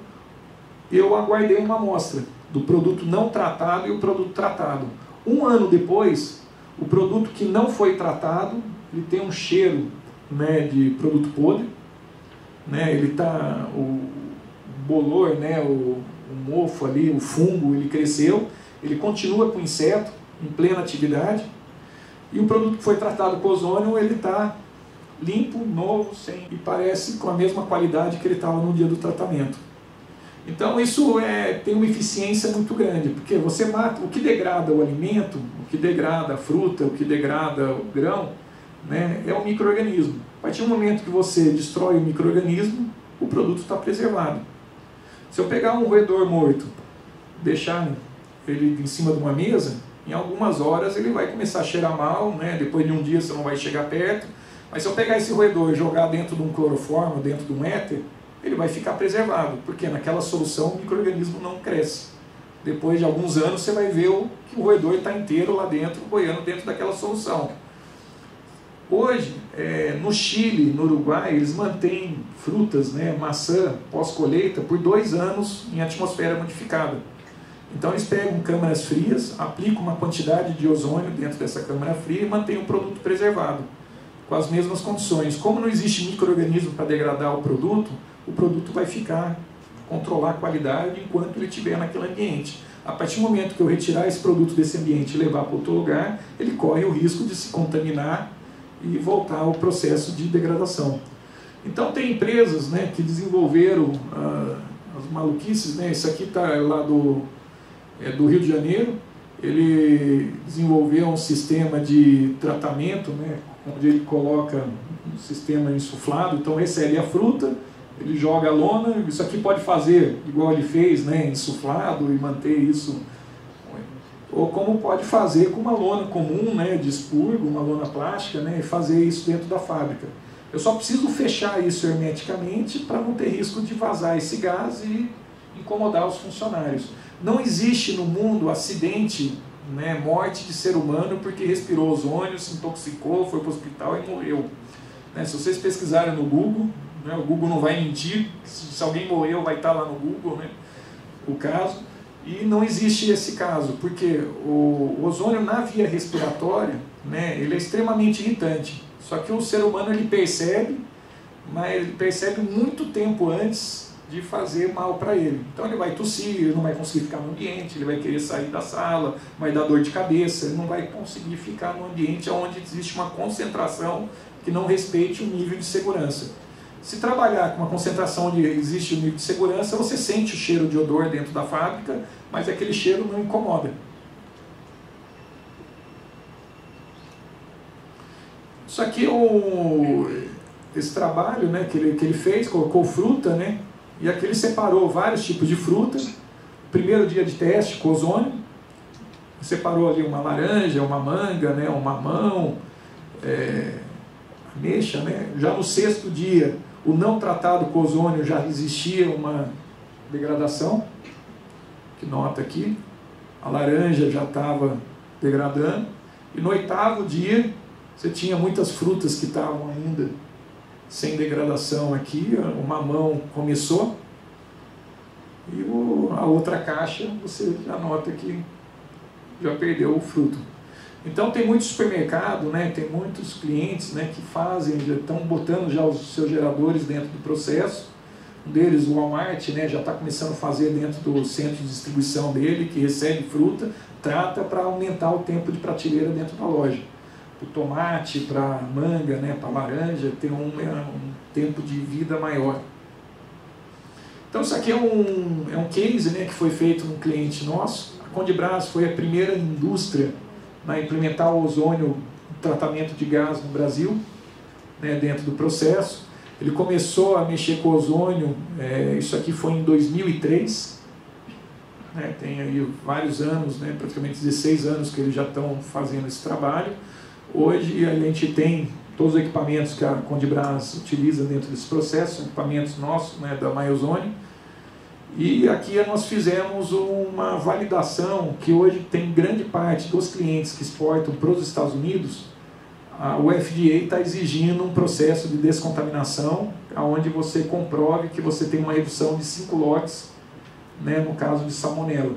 Eu aguardei uma amostra do produto não tratado e o produto tratado. 1 ano depois, o produto que não foi tratado, ele tem um cheiro, né, de produto podre, né, ele está... bolor, né, o mofo ali, o fungo, ele cresceu, ele continua com o inseto em plena atividade, e o produto que foi tratado com ozônio, ele está limpo, novo, sem, e parece com a mesma qualidade que ele estava no dia do tratamento. Então isso tem uma eficiência muito grande, porque você mata o que degrada o alimento, o que degrada a fruta, o que degrada o grão, né, é o micro-organismo. A partir do momento que você destrói o micro-organismo, o produto está preservado. Se eu pegar um roedor morto, deixar ele em cima de uma mesa, em algumas horas ele vai começar a cheirar mal, né? Depois de um dia você não vai chegar perto, Mas se eu pegar esse roedor e jogar dentro de um cloroformo, dentro de um éter, ele vai ficar preservado, porque naquela solução o micro-organismo não cresce. Depois de alguns anos você vai ver que o roedor está inteiro lá dentro, boiando dentro daquela solução. Hoje, no Chile, no Uruguai, eles mantêm frutas, né, maçã, pós-colheita, por 2 anos em atmosfera modificada. Então eles pegam câmaras frias, aplicam uma quantidade de ozônio dentro dessa câmara fria e mantêm o produto preservado, com as mesmas condições. Como não existe micro-organismo para degradar o produto vai controlar a qualidade enquanto ele estiver naquele ambiente. A partir do momento que eu retirar esse produto desse ambiente e levar para outro lugar, ele corre o risco de se contaminar e voltar ao processo de degradação. Então tem empresas, né, que desenvolveram as maluquices, né? Isso aqui está lá do Rio de Janeiro. Ele desenvolveu um sistema de tratamento, né, onde ele coloca um sistema insuflado, então recebe a fruta, ele joga a lona. Isso aqui pode fazer igual ele fez, né, insuflado e manter isso, ou como pode fazer com uma lona comum, né, de expurgo, uma lona plástica, né, e fazer isso dentro da fábrica. Eu só preciso fechar isso hermeticamente para não ter risco de vazar esse gás e incomodar os funcionários. Não existe no mundo acidente, né, morte de ser humano porque respirou ozônio, se intoxicou, foi para o hospital e morreu. Né, se vocês pesquisarem no Google, né, o Google não vai mentir, se alguém morreu vai estar lá no Google, né, o caso. E não existe esse caso, porque o ozônio na via respiratória, né, ele é extremamente irritante. Só que o ser humano ele percebe, mas ele percebe muito tempo antes de fazer mal para ele. Então ele vai tossir, ele não vai conseguir ficar no ambiente, ele vai querer sair da sala, vai dar dor de cabeça, ele não vai conseguir ficar no ambiente onde existe uma concentração que não respeite o nível de segurança. Se trabalhar com uma concentração onde existe o nível de segurança, você sente o cheiro de odor dentro da fábrica, mas aquele cheiro não incomoda. Isso aqui esse trabalho, né, que ele fez, colocou fruta, né, e aqui ele separou vários tipos de fruta. Primeiro dia de teste com ozônio, separou ali uma laranja, uma manga, né, um mamão, ameixa, né. Já no 6º dia, o não tratado com ozônio já existia uma degradação, que nota aqui, a laranja já estava degradando, e no 8º dia você tinha muitas frutas que estavam ainda sem degradação aqui, o mamão começou, e a outra caixa você já nota que já perdeu o fruto. Então tem muito supermercado, né, tem muitos clientes, né, que fazem, já estão botando já os seus geradores dentro do processo. Um deles, o Walmart, né, já está começando a fazer dentro do centro de distribuição dele, que recebe fruta, trata para aumentar o tempo de prateleira dentro da loja. O tomate, para manga, né, para laranja, tem um tempo de vida maior. Então isso aqui é um case, né, que foi feito num cliente nosso. A Condibras foi a primeira indústria a implementar o ozônio, o tratamento de gás no Brasil, né, dentro do processo. Ele começou a mexer com o ozônio, isso aqui foi em 2003, né, tem aí vários anos, né, praticamente 16 anos que eles já estão fazendo esse trabalho. Hoje a gente tem todos os equipamentos que a Condibras utiliza dentro desse processo, são equipamentos nossos, né, da myozone. E aqui nós fizemos uma validação que hoje tem grande parte dos clientes que exportam para os Estados Unidos. O FDA está exigindo um processo de descontaminação, onde você comprove que você tem uma redução de 5 lotes, né, no caso de salmonela,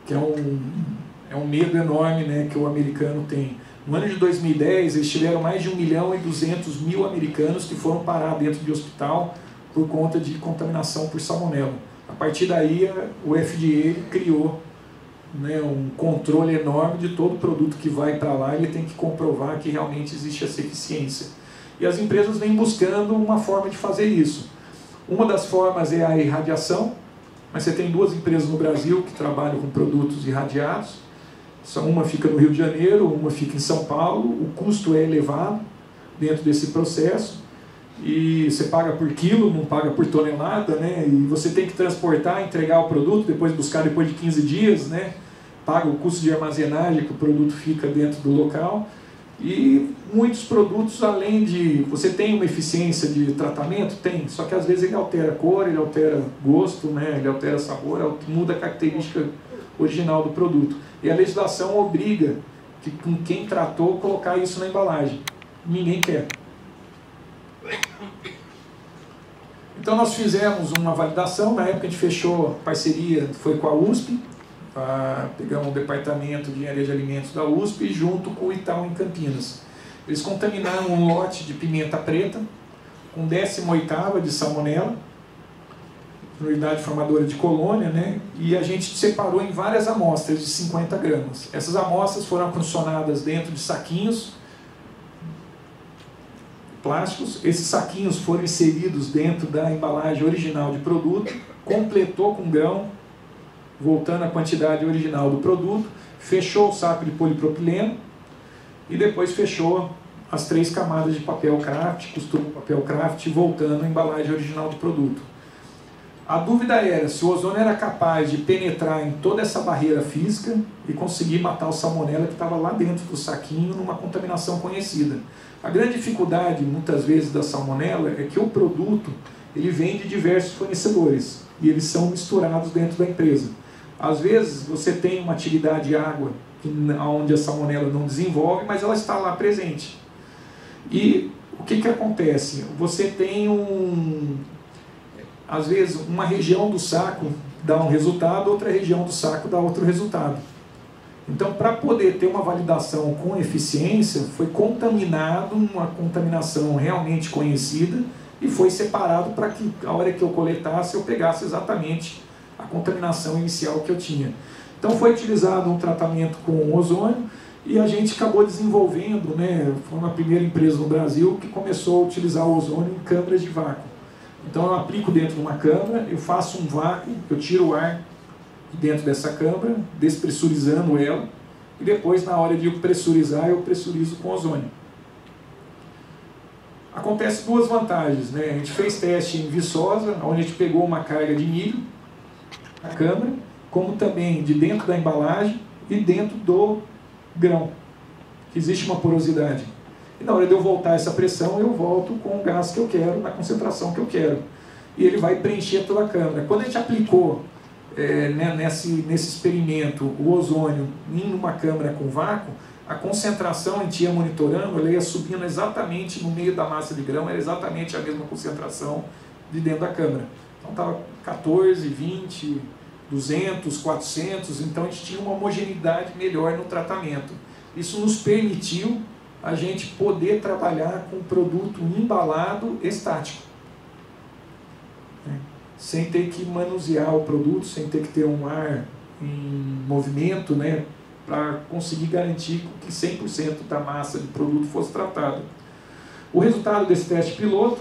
que é um medo enorme, né, que o americano tem. No ano de 2010, eles tiveram mais de 1.200.000 americanos que foram parar dentro de hospital por conta de contaminação por salmonela. A partir daí, o FDA criou, né, um controle enorme de todo produto que vai para lá, ele tem que comprovar que realmente existe essa eficiência. E as empresas vêm buscando uma forma de fazer isso. Uma das formas é a irradiação, mas você tem 2 empresas no Brasil que trabalham com produtos irradiados. Uma fica no Rio de Janeiro, uma fica em São Paulo, o custo é elevado dentro desse processo, e você paga por quilo, não paga por tonelada, né? E você tem que transportar, entregar o produto, depois buscar depois de 15 dias, né? Paga o custo de armazenagem que o produto fica dentro do local. E muitos produtos, além de... Você tem uma eficiência de tratamento? Tem, só que às vezes ele altera a cor, ele altera gosto, né? Ele altera sabor, muda a característica original do produto. E a legislação obriga que quem tratou colocar isso na embalagem. Ninguém quer. Então nós fizemos uma validação, na época a gente fechou parceria, foi com a USP, pegamos um departamento de engenharia de alimentos da USP junto com o Itaú em Campinas. Eles contaminaram um lote de pimenta preta com 18ª de salmonela, unidade formadora de colônia, né? E a gente separou em várias amostras de 50 gramas. Essas amostras foram acondicionadas dentro de saquinhos plásticos. Esses saquinhos foram inseridos dentro da embalagem original de produto, completou com grão, voltando à quantidade original do produto, fechou o saco de polipropileno e depois fechou as 3 camadas de papel craft, costurou o papel craft, voltando à embalagem original do produto. A dúvida era se o ozônio era capaz de penetrar em toda essa barreira física e conseguir matar o salmonela que estava lá dentro do saquinho numa contaminação conhecida. A grande dificuldade, muitas vezes, da salmonela é que o produto ele vem de diversos fornecedores e eles são misturados dentro da empresa. Às vezes você tem uma atividade de água onde a salmonela não desenvolve, mas ela está lá presente. E o que acontece? Você tem às vezes uma região do saco dá um resultado, outra região do saco dá outro resultado. Então, para poder ter uma validação com eficiência, foi contaminado, uma contaminação realmente conhecida, e foi separado para que, a hora que eu coletasse, eu pegasse exatamente a contaminação inicial que eu tinha. Então, foi utilizado um tratamento com ozônio, e a gente acabou desenvolvendo, né, foi uma primeira empresa no Brasil que começou a utilizar o ozônio em câmaras de vácuo. Então, eu aplico dentro de uma câmara, eu faço um vácuo, eu tiro o ar dentro dessa câmara, despressurizando ela, e depois, na hora de pressurizar, eu pressurizo com ozônio. Acontece 2 vantagens, né? A gente fez teste em Viçosa, onde a gente pegou uma carga de milho na câmara, como também de dentro da embalagem e dentro do grão, que existe uma porosidade. E na hora de eu voltar essa pressão, eu volto com o gás que eu quero, na concentração que eu quero. E ele vai preencher toda a câmara. Quando a gente aplicou nesse experimento o ozônio em uma câmara com vácuo, a concentração a gente ia monitorando, ela ia subindo exatamente no meio da massa de grão, era exatamente a mesma concentração de dentro da câmara. Então estava 14, 20, 200, 400, então a gente tinha uma homogeneidade melhor no tratamento. Isso nos permitiu a gente poder trabalhar com produto embalado estático, né? Sem ter que manusear o produto, sem ter que ter um ar em movimento, né? Para conseguir garantir que 100% da massa de produto fosse tratada. O resultado desse teste piloto,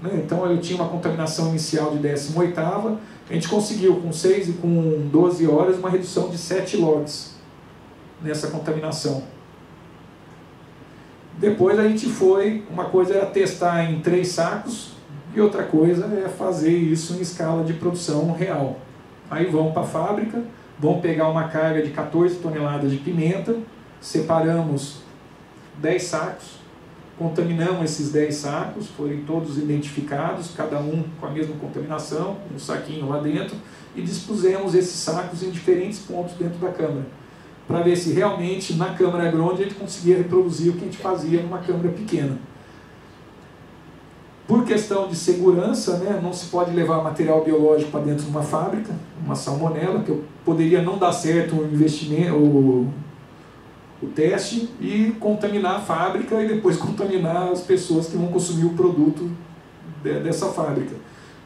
né? Então eu tinha uma contaminação inicial de 18ª, a gente conseguiu com 6 e com 12 horas uma redução de 7 logs nessa contaminação. Depois a gente foi, uma coisa era testar em 3 sacos e outra coisa é fazer isso em escala de produção real. Aí vão para a fábrica, vão pegar uma carga de 14 toneladas de pimenta, separamos 10 sacos, contaminamos esses 10 sacos, foram todos identificados, cada um com a mesma contaminação, um saquinho lá dentro, e dispusemos esses sacos em diferentes pontos dentro da câmara, para ver se realmente na câmara grande a gente conseguia reproduzir o que a gente fazia numa câmara pequena. Por questão de segurança, né, não se pode levar material biológico para dentro de uma fábrica, uma salmonela, que poderia não dar certo o investimento, o teste, e contaminar a fábrica e depois contaminar as pessoas que vão consumir o produto dessa fábrica.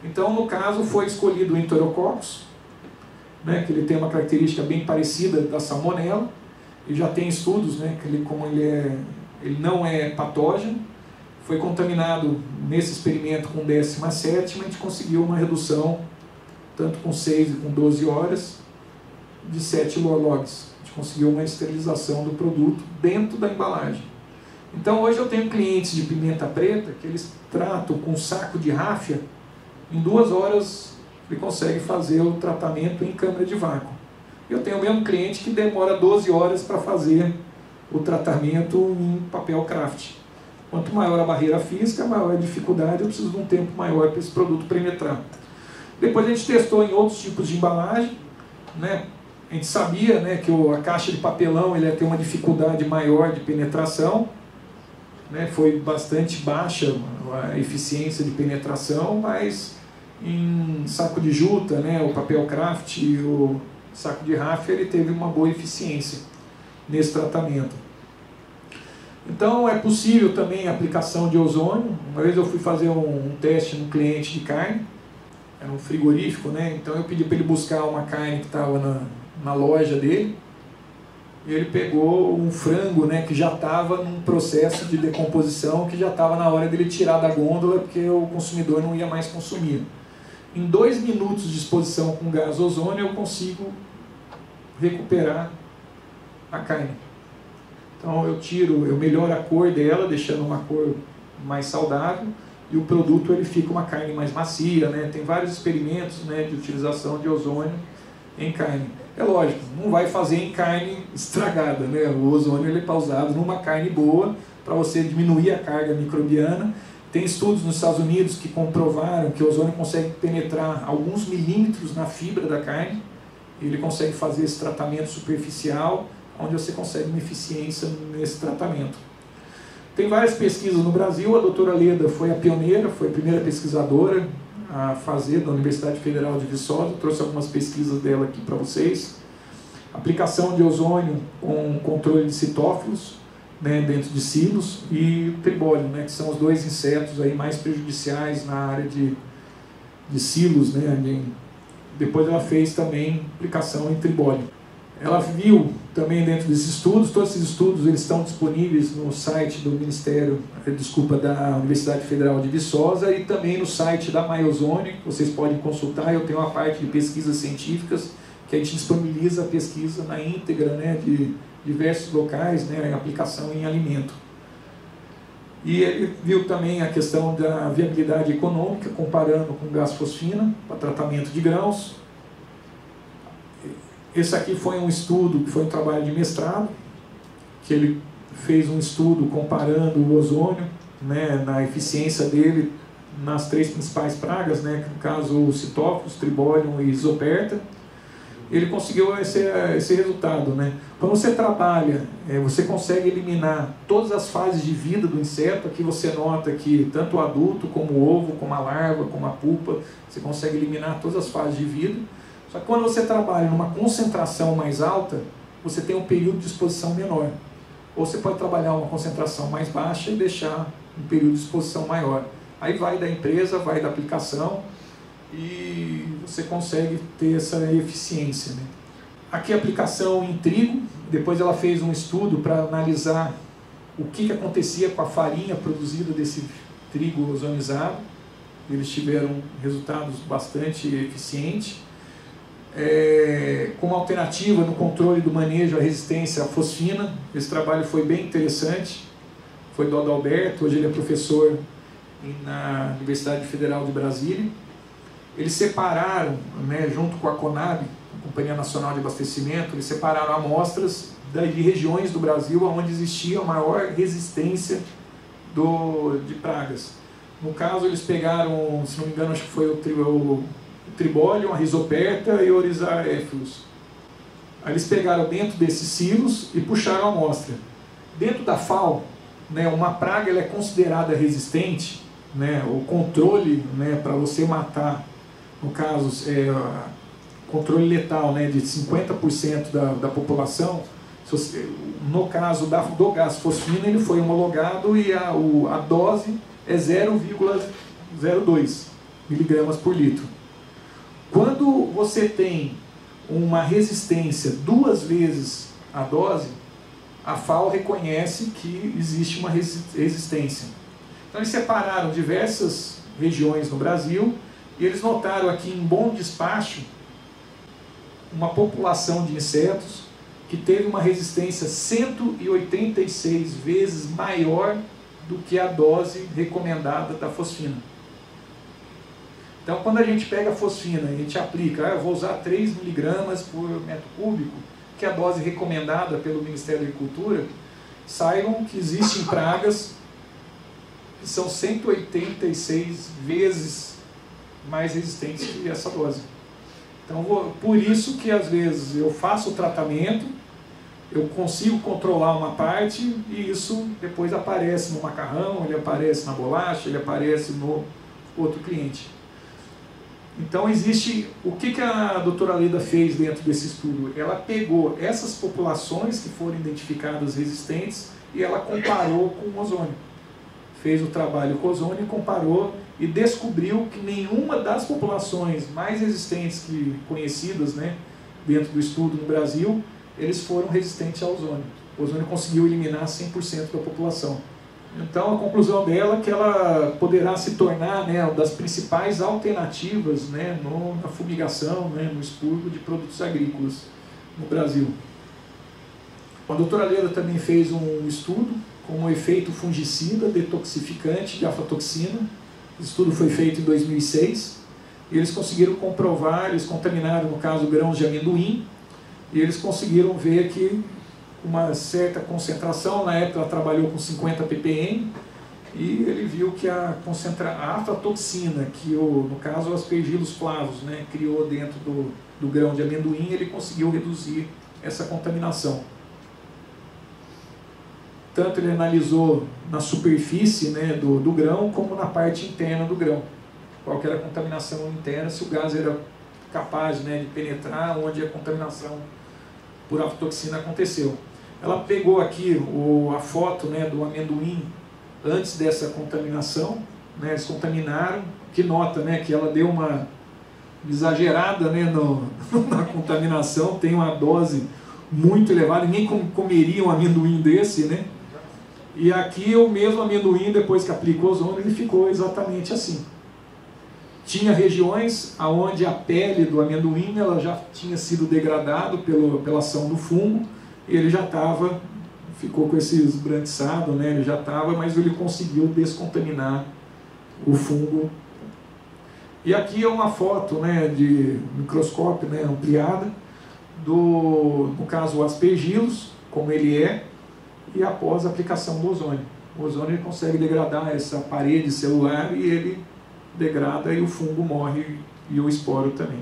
Então, no caso, foi escolhido o Enterococcus, né, que ele tem uma característica bem parecida da salmonela, e já tem estudos, né, que ele não é patógeno. Foi contaminado nesse experimento com 17ª, a gente conseguiu uma redução, tanto com 6 e com 12 horas, de 7 logs. A gente conseguiu uma esterilização do produto dentro da embalagem. Então hoje eu tenho clientes de pimenta preta que eles tratam com saco de ráfia, em 2 horas ele consegue fazer o tratamento em câmara de vácuo. Eu tenho o mesmo cliente que demora 12 horas para fazer o tratamento em papel craft. Quanto maior a barreira física, maior a dificuldade, eu preciso de um tempo maior para esse produto penetrar. Depois a gente testou em outros tipos de embalagem, né? A gente sabia, né, que a caixa de papelão ele ia ter uma dificuldade maior de penetração, né? Foi bastante baixa a eficiência de penetração, mas em saco de juta, né, o papel craft e o saco de raffia, ele teve uma boa eficiência nesse tratamento. Então é possível também a aplicação de ozônio. Uma vez eu fui fazer um teste num cliente de carne, era um frigorífico, né? Então eu pedi para ele buscar uma carne que estava na loja dele, e ele pegou um frango, né, que já estava num processo de decomposição, que já estava na hora dele tirar da gôndola, porque o consumidor não ia mais consumir. Em 2 minutos de exposição com gás ozônio eu consigo recuperar a carne. Então eu melhoro a cor dela, deixando uma cor mais saudável, e o produto ele fica uma carne mais macia, né? Tem vários experimentos, né, de utilização de ozônio em carne. É lógico, não vai fazer em carne estragada, né? O ozônio ele é usado numa carne boa para você diminuir a carga microbiana. Tem estudos nos Estados Unidos que comprovaram que o ozônio consegue penetrar alguns milímetros na fibra da carne. Ele consegue fazer esse tratamento superficial, onde você consegue uma eficiência nesse tratamento. Tem várias pesquisas no Brasil. A doutora Leda foi a pioneira, foi a primeira pesquisadora a fazer da Universidade Federal de Viçosa. Trouxe algumas pesquisas dela aqui para vocês. Aplicação de ozônio com controle de citófilos, né, dentro de silos, e o tribólio, né, que são os 2 insetos aí mais prejudiciais na área de silos, né. Depois ela fez também aplicação em tribólio. Ela viu também dentro desses estudos, todos esses estudos eles estão disponíveis no site do da Universidade Federal de Viçosa, e também no site da Maiozone, que vocês podem consultar. Eu tenho uma parte de pesquisas científicas, que a gente disponibiliza a pesquisa na íntegra, né, de diversos locais, né, em aplicação em alimento. E ele viu também a questão da viabilidade econômica, comparando com gás fosfina para tratamento de grãos. Esse aqui foi um estudo, que foi um trabalho de mestrado, que ele fez um estudo comparando o ozônio, né, na eficiência dele nas 3 principais pragas, né, no caso o citófilos, tribólium e isoperta. Ele conseguiu esse resultado, né? Quando você trabalha, você consegue eliminar todas as fases de vida do inseto. Aqui você nota que tanto o adulto, como o ovo, como a larva, como a pupa, você consegue eliminar todas as fases de vida. Só que quando você trabalha numa concentração mais alta, você tem um período de exposição menor. Ou você pode trabalhar uma concentração mais baixa e deixar um período de exposição maior. Aí vai da empresa, vai da aplicação, e você consegue ter essa eficiência, né? Aqui a aplicação em trigo. Depois ela fez um estudo para analisar o que acontecia com a farinha produzida desse trigo ozonizado. Eles tiveram resultados bastante eficientes. Como alternativa no controle do manejo à resistência à fosfina. Esse trabalho foi bem interessante, foi do Adalberto, hoje ele é professor na Universidade Federal de Brasília. Eles separaram, né, junto com a Conab, a Companhia Nacional de Abastecimento, eles separaram amostras de regiões do Brasil onde existia a maior resistência de pragas. No caso, eles pegaram, se não me engano, acho que foi o tribólium, a rizoperta e o Oryzaephilus. Aí eles pegaram dentro desses silos e puxaram a amostra. Dentro da FAO, né, uma praga ela é considerada resistente, né, o controle, né, para você matar, no caso, controle letal, né, de 50% da população. No caso do gás fosfina, ele foi homologado e a dose é 0,02 miligramas por litro. Quando você tem uma resistência 2 vezes a dose, a FAO reconhece que existe uma resistência. Então eles separaram diversas regiões no Brasil e eles notaram aqui em Bom Despacho uma população de insetos que teve uma resistência 186 vezes maior do que a dose recomendada da fosfina. Então, quando a gente pega a fosfina e a gente aplica, eu vou usar 3 miligramas por metro cúbico, que é a dose recomendada pelo Ministério da Agricultura, saibam que existem pragas que são 186 vezes mais resistentes que essa dose. Então, por isso que às vezes eu faço o tratamento, eu consigo controlar uma parte e isso depois aparece no macarrão, ele aparece na bolacha, ele aparece no outro cliente. Então existe, o que a doutora Leda fez dentro desse estudo? Ela pegou essas populações que foram identificadas resistentes e ela comparou com o ozônio. Fez o trabalho com o ozônio, comparou e descobriu que nenhuma das populações mais resistentes que conhecidas, né, dentro do estudo no Brasil, eles foram resistentes ao ozônio. O ozônio conseguiu eliminar 100% da população. Então a conclusão dela é que ela poderá se tornar, né, uma das principais alternativas, né, na fumigação, né, no expurgo de produtos agrícolas no Brasil. A doutora Leda também fez um estudo com um efeito fungicida detoxificante de aflatoxina. O estudo foi feito em 2006 e eles conseguiram comprovar, eles contaminaram, no caso, grãos de amendoim, e eles conseguiram ver que uma certa concentração, na época ela trabalhou com 50 ppm, e ele viu que a aflatoxina, que no caso o Aspergillus flavus, né, criou dentro do grão de amendoim, ele conseguiu reduzir essa contaminação. Tanto ele analisou na superfície, né, do grão, como na parte interna do grão. Qual que era a contaminação interna, se o gás era capaz, né, de penetrar onde a contaminação por aflatoxina aconteceu. Ela pegou aqui a foto, né, do amendoim antes dessa contaminação, né, eles contaminaram, que nota, né, que ela deu uma exagerada, né, na contaminação, tem uma dose muito elevada, ninguém comeria um amendoim desse, né? E aqui o mesmo amendoim, depois que aplicou ozônio, ele ficou exatamente assim. Tinha regiões onde a pele do amendoim ela já tinha sido degradado pela ação do fungo, e ele já ficou com esse esbranquiçado, né? Ele já estava, mas ele conseguiu descontaminar o fungo. E aqui é uma foto, né, de microscópio, né, ampliada, no caso o Aspergillus, como ele é, e após a aplicação do ozônio. O ozônio ele consegue degradar essa parede celular e ele degrada e o fungo morre e o esporo também.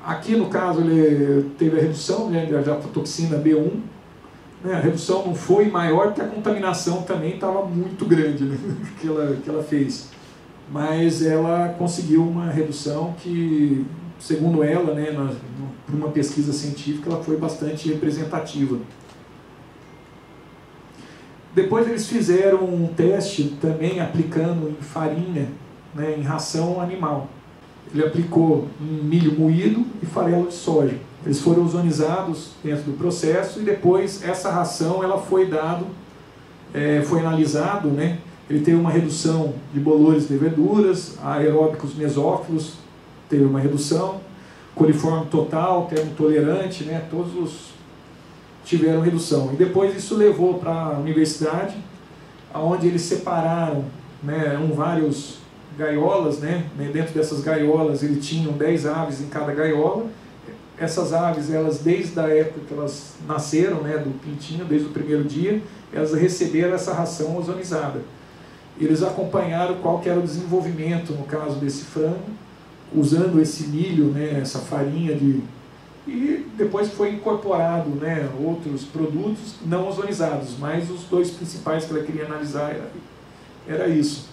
Aqui no caso ele teve a redução, né, da aflatoxina B1, né, a redução não foi maior porque a contaminação também estava muito grande, né, que ela fez. Mas ela conseguiu uma redução que, segundo ela, né, por uma pesquisa científica, ela foi bastante representativa. Depois eles fizeram um teste também aplicando em farinha, né, em ração animal. Ele aplicou em milho moído e farelo de soja. Eles foram ozonizados dentro do processo e depois essa ração ela foi analisado, né? Ele teve uma redução de bolores de leveduras, aeróbicos mesófilos teve uma redução, coliforme total, termotolerante, né? Todos tiveram redução. E depois isso levou para a universidade, onde eles separaram, né, vários gaiolas, né? Dentro dessas gaiolas eles tinham 10 aves em cada gaiola. Essas aves, elas desde a época que elas nasceram, né, do pintinho, desde o primeiro dia, elas receberam essa ração ozonizada. Eles acompanharam qual que era o desenvolvimento, no caso desse frango, usando esse milho, né, essa farinha e depois foi incorporado, né, outros produtos não ozonizados, mas os dois principais que ela queria analisar era isso.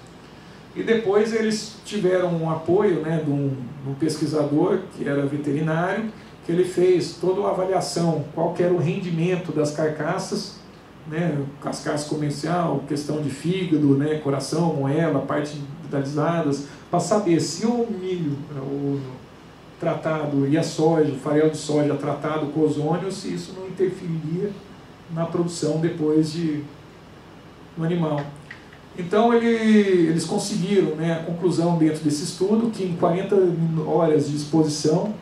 E depois eles tiveram um apoio, né, de um pesquisador que era veterinário, que ele fez toda uma avaliação, qual que era o rendimento das carcaças, né, carcaça comercial, questão de fígado, né, coração, moela, partes vitalizadas, para saber se o milho o tratado e a soja, o farelo de soja tratado com ozônio, se isso não interferiria na produção depois do animal. Então eles conseguiram, né, a conclusão dentro desse estudo que em 40 horas de exposição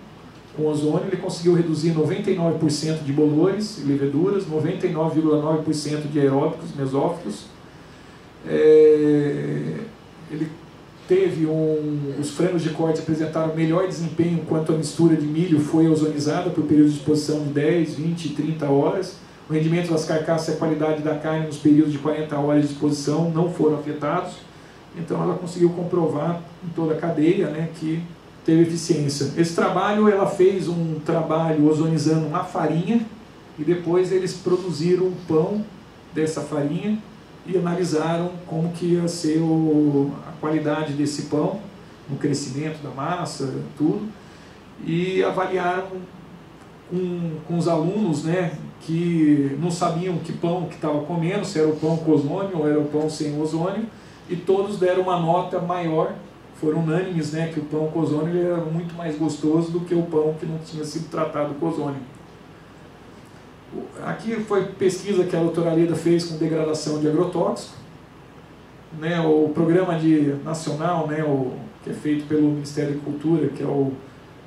com ozônio ele conseguiu reduzir 99% de bolores e leveduras, 99,9% de aeróbicos mesófilos. Ele teve os frangos de corte apresentaram melhor desempenho quanto a mistura de milho foi ozonizada por período de exposição de 10, 20 e 30 horas. O rendimento das carcaças e a qualidade da carne nos períodos de 40 horas de exposição não foram afetados. Então ela conseguiu comprovar em toda a cadeia, né, que teve eficiência. Esse trabalho, ela fez um trabalho ozonizando uma farinha e depois eles produziram o pão dessa farinha e analisaram como que ia ser a qualidade desse pão, no crescimento da massa, tudo, e avaliaram com os alunos, né, que não sabiam que pão que estava comendo, se era o pão com ozônio ou era o pão sem ozônio, e todos deram uma nota maior, foram unânimes, né, que o pão com ozônio ele era muito mais gostoso do que o pão que não tinha sido tratado com ozônio. Aqui foi pesquisa que a doutora Leda fez com degradação de agrotóxico, né, o programa nacional, né, que é feito pelo Ministério da Agricultura, que é o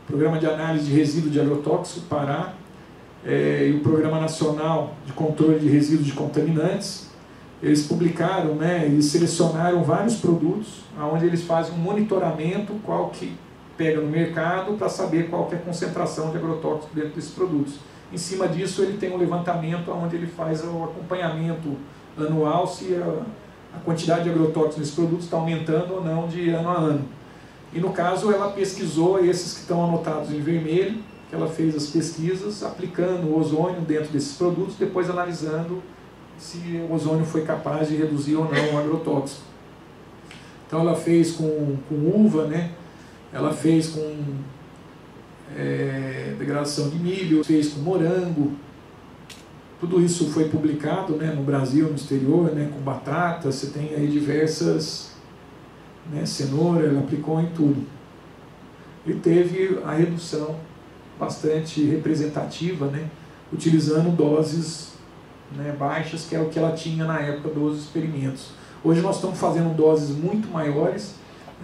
Programa de Análise de Resíduos de Agrotóxicos, Pará, e o Programa Nacional de Controle de Resíduos de Contaminantes. Eles publicaram, né, eles selecionaram vários produtos, onde eles fazem um monitoramento, qual que pega no mercado, para saber qual que é a concentração de agrotóxicos dentro desses produtos. Em cima disso, ele tem um levantamento, onde ele faz o acompanhamento anual, se a quantidade de agrotóxicos nesses produtos está aumentando ou não de ano a ano. E no caso, ela pesquisou esses que estão anotados em vermelho, que ela fez as pesquisas, aplicando o ozônio dentro desses produtos, depois analisando se o ozônio foi capaz de reduzir ou não o agrotóxico. Então ela fez com uva, né? Ela fez com degradação de milho, fez com morango. Tudo isso foi publicado, né, no Brasil, no exterior, né, com batata, você tem aí diversas, né, cenoura, ela aplicou em tudo. E teve a redução bastante representativa, né, utilizando doses, né, baixas, que é o que ela tinha na época dos experimentos. Hoje nós estamos fazendo doses muito maiores,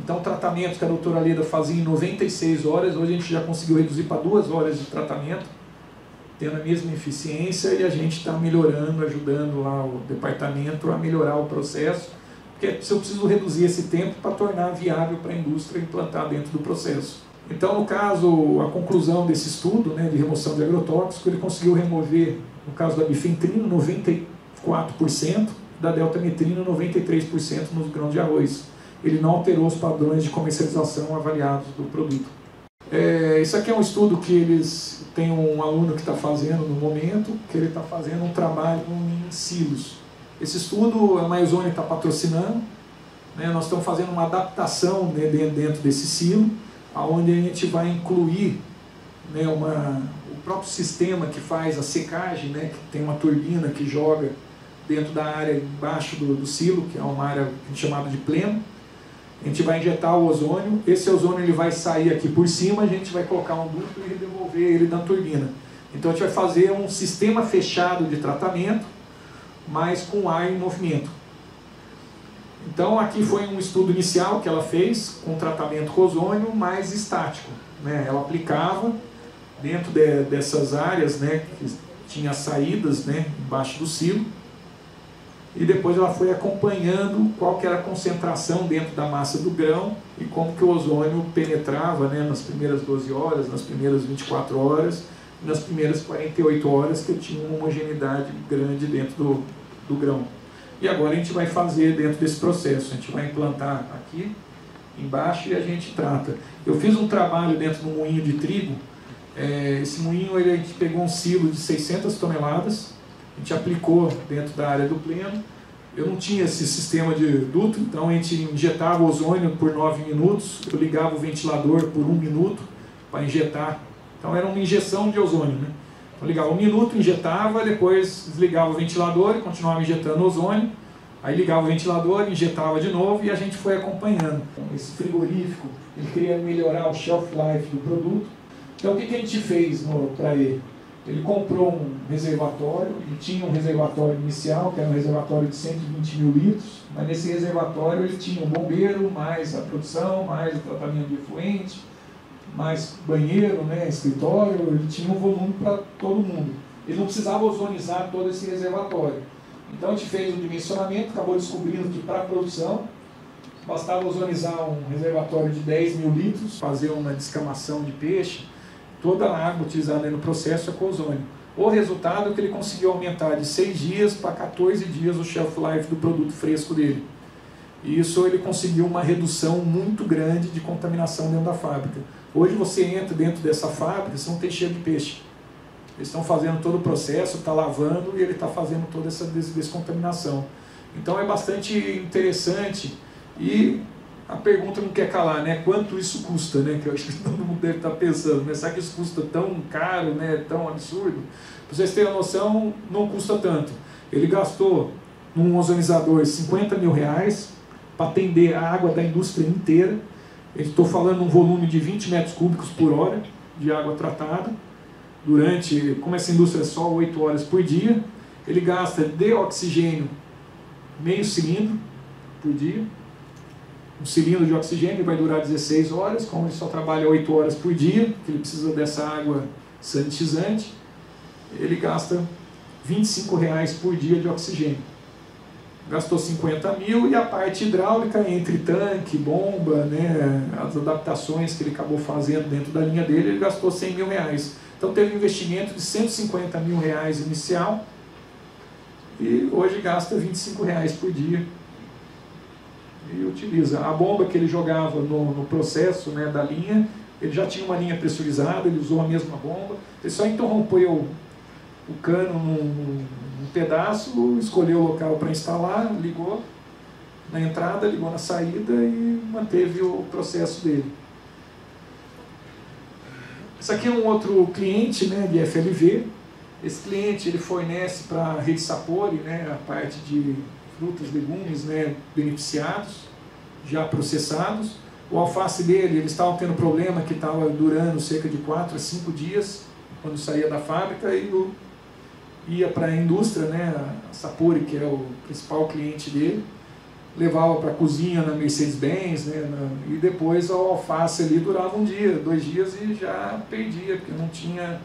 então tratamentos que a doutora Leda fazia em 96 horas, hoje a gente já conseguiu reduzir para 2 horas de tratamento, tendo a mesma eficiência, e a gente está melhorando, ajudando lá o departamento a melhorar o processo, porque eu preciso reduzir esse tempo para tornar viável para a indústria implantar dentro do processo. Então, no caso, a conclusão desse estudo, né, de remoção de agrotóxico, ele conseguiu remover, no caso da bifentrina, 94%, da deltametrina, 93% nos grãos de arroz. Ele não alterou os padrões de comercialização avaliados do produto. Isso aqui é um estudo que eles têm um aluno que está fazendo no momento, que ele está fazendo um trabalho em silos. Esse estudo a Maiozone está patrocinando, né, nós estamos fazendo uma adaptação, né, dentro desse silo, onde a gente vai incluir, né, o próprio sistema que faz a secagem, né, que tem uma turbina que joga dentro da área embaixo do silo, que é uma área chamada de pleno. A gente vai injetar o ozônio, esse ozônio ele vai sair aqui por cima, a gente vai colocar um duto e devolver ele na turbina. Então a gente vai fazer um sistema fechado de tratamento, mas com ar em movimento. Então aqui foi um estudo inicial que ela fez com tratamento com ozônio mais estático, né? Ela aplicava dentro dessas áreas, né, que tinha saídas, né, embaixo do silo, e depois ela foi acompanhando qual que era a concentração dentro da massa do grão e como que o ozônio penetrava, né, nas primeiras 12 horas, nas primeiras 24 horas, e nas primeiras 48 horas, que tinha uma homogeneidade grande dentro do grão. E agora a gente vai fazer dentro desse processo, a gente vai implantar aqui embaixo e a gente trata. Eu fiz um trabalho dentro do moinho de trigo, esse moinho a gente pegou um silo de 600 toneladas, a gente aplicou dentro da área do pleno. Eu não tinha esse sistema de duto, então a gente injetava o ozônio por 9 minutos, eu ligava o ventilador por 1 minuto para injetar. Então era uma injeção de ozônio, né? Eu ligava 1 minuto, injetava, depois desligava o ventilador e continuava injetando ozônio. Aí ligava o ventilador, injetava de novo e a gente foi acompanhando. Esse frigorífico, ele queria melhorar o shelf life do produto. Então o que a gente fez para ele? Ele comprou um reservatório, ele tinha um reservatório inicial, que era um reservatório de 120 mil litros, mas nesse reservatório ele tinha um bombeiro, mais a produção, mais o tratamento de efluente, mais banheiro, né, escritório, ele tinha um volume para todo mundo. Ele não precisava ozonizar todo esse reservatório. Então a gente fez um dimensionamento, acabou descobrindo que para a produção bastava ozonizar um reservatório de 10 mil litros, fazer uma descamação de peixe. Toda a água utilizada no processo é com ozônio. O resultado é que ele conseguiu aumentar de 6 dias para 14 dias o shelf life do produto fresco dele. E isso ele conseguiu uma redução muito grande de contaminação dentro da fábrica. Hoje você entra dentro dessa fábrica, você não tem cheiro de peixe. Eles estão fazendo todo o processo, está lavando e ele está fazendo toda essa descontaminação. Então é bastante interessante e a pergunta não quer calar, né? Quanto isso custa, né? Que eu acho que todo mundo deve estar pensando, né? Será que isso custa tão caro, né? Tão absurdo? Para vocês terem a noção, não custa tanto. Ele gastou num ozonizador R$50 mil para atender a água da indústria inteira. Estou falando um volume de 20 metros cúbicos por hora de água tratada. Durante, como essa indústria é só 8 horas por dia, ele gasta de oxigênio meio cilindro por dia. Um cilindro de oxigênio vai durar 16 horas, como ele só trabalha 8 horas por dia, que ele precisa dessa água sanitizante, ele gasta R$25 por dia de oxigênio. Gastou 50 mil e a parte hidráulica entre tanque, bomba, né, as adaptações que ele acabou fazendo dentro da linha dele, ele gastou R$100 mil. Então teve um investimento de R$150 mil inicial e hoje gasta R$25 por dia e utiliza. A bomba que ele jogava no processo, né, da linha, ele já tinha uma linha pressurizada, ele usou a mesma bomba, ele só interrompeu o cano num pedaço, escolheu o local para instalar, ligou na entrada, ligou na saída e manteve o processo dele. Esse aqui é um outro cliente, né, de FLV. Esse cliente ele fornece para a rede Sapori, né, a parte de frutas, legumes, né, beneficiados, já processados. O alface dele, eles estavam tendo problema que estava durando cerca de 4 a 5 dias quando saía da fábrica e ia para a indústria, né, a Sapori, que é o principal cliente dele, levava para a cozinha na Mercedes-Benz, né, e depois o alface ali durava 1 dia, 2 dias e já perdia, porque não tinha...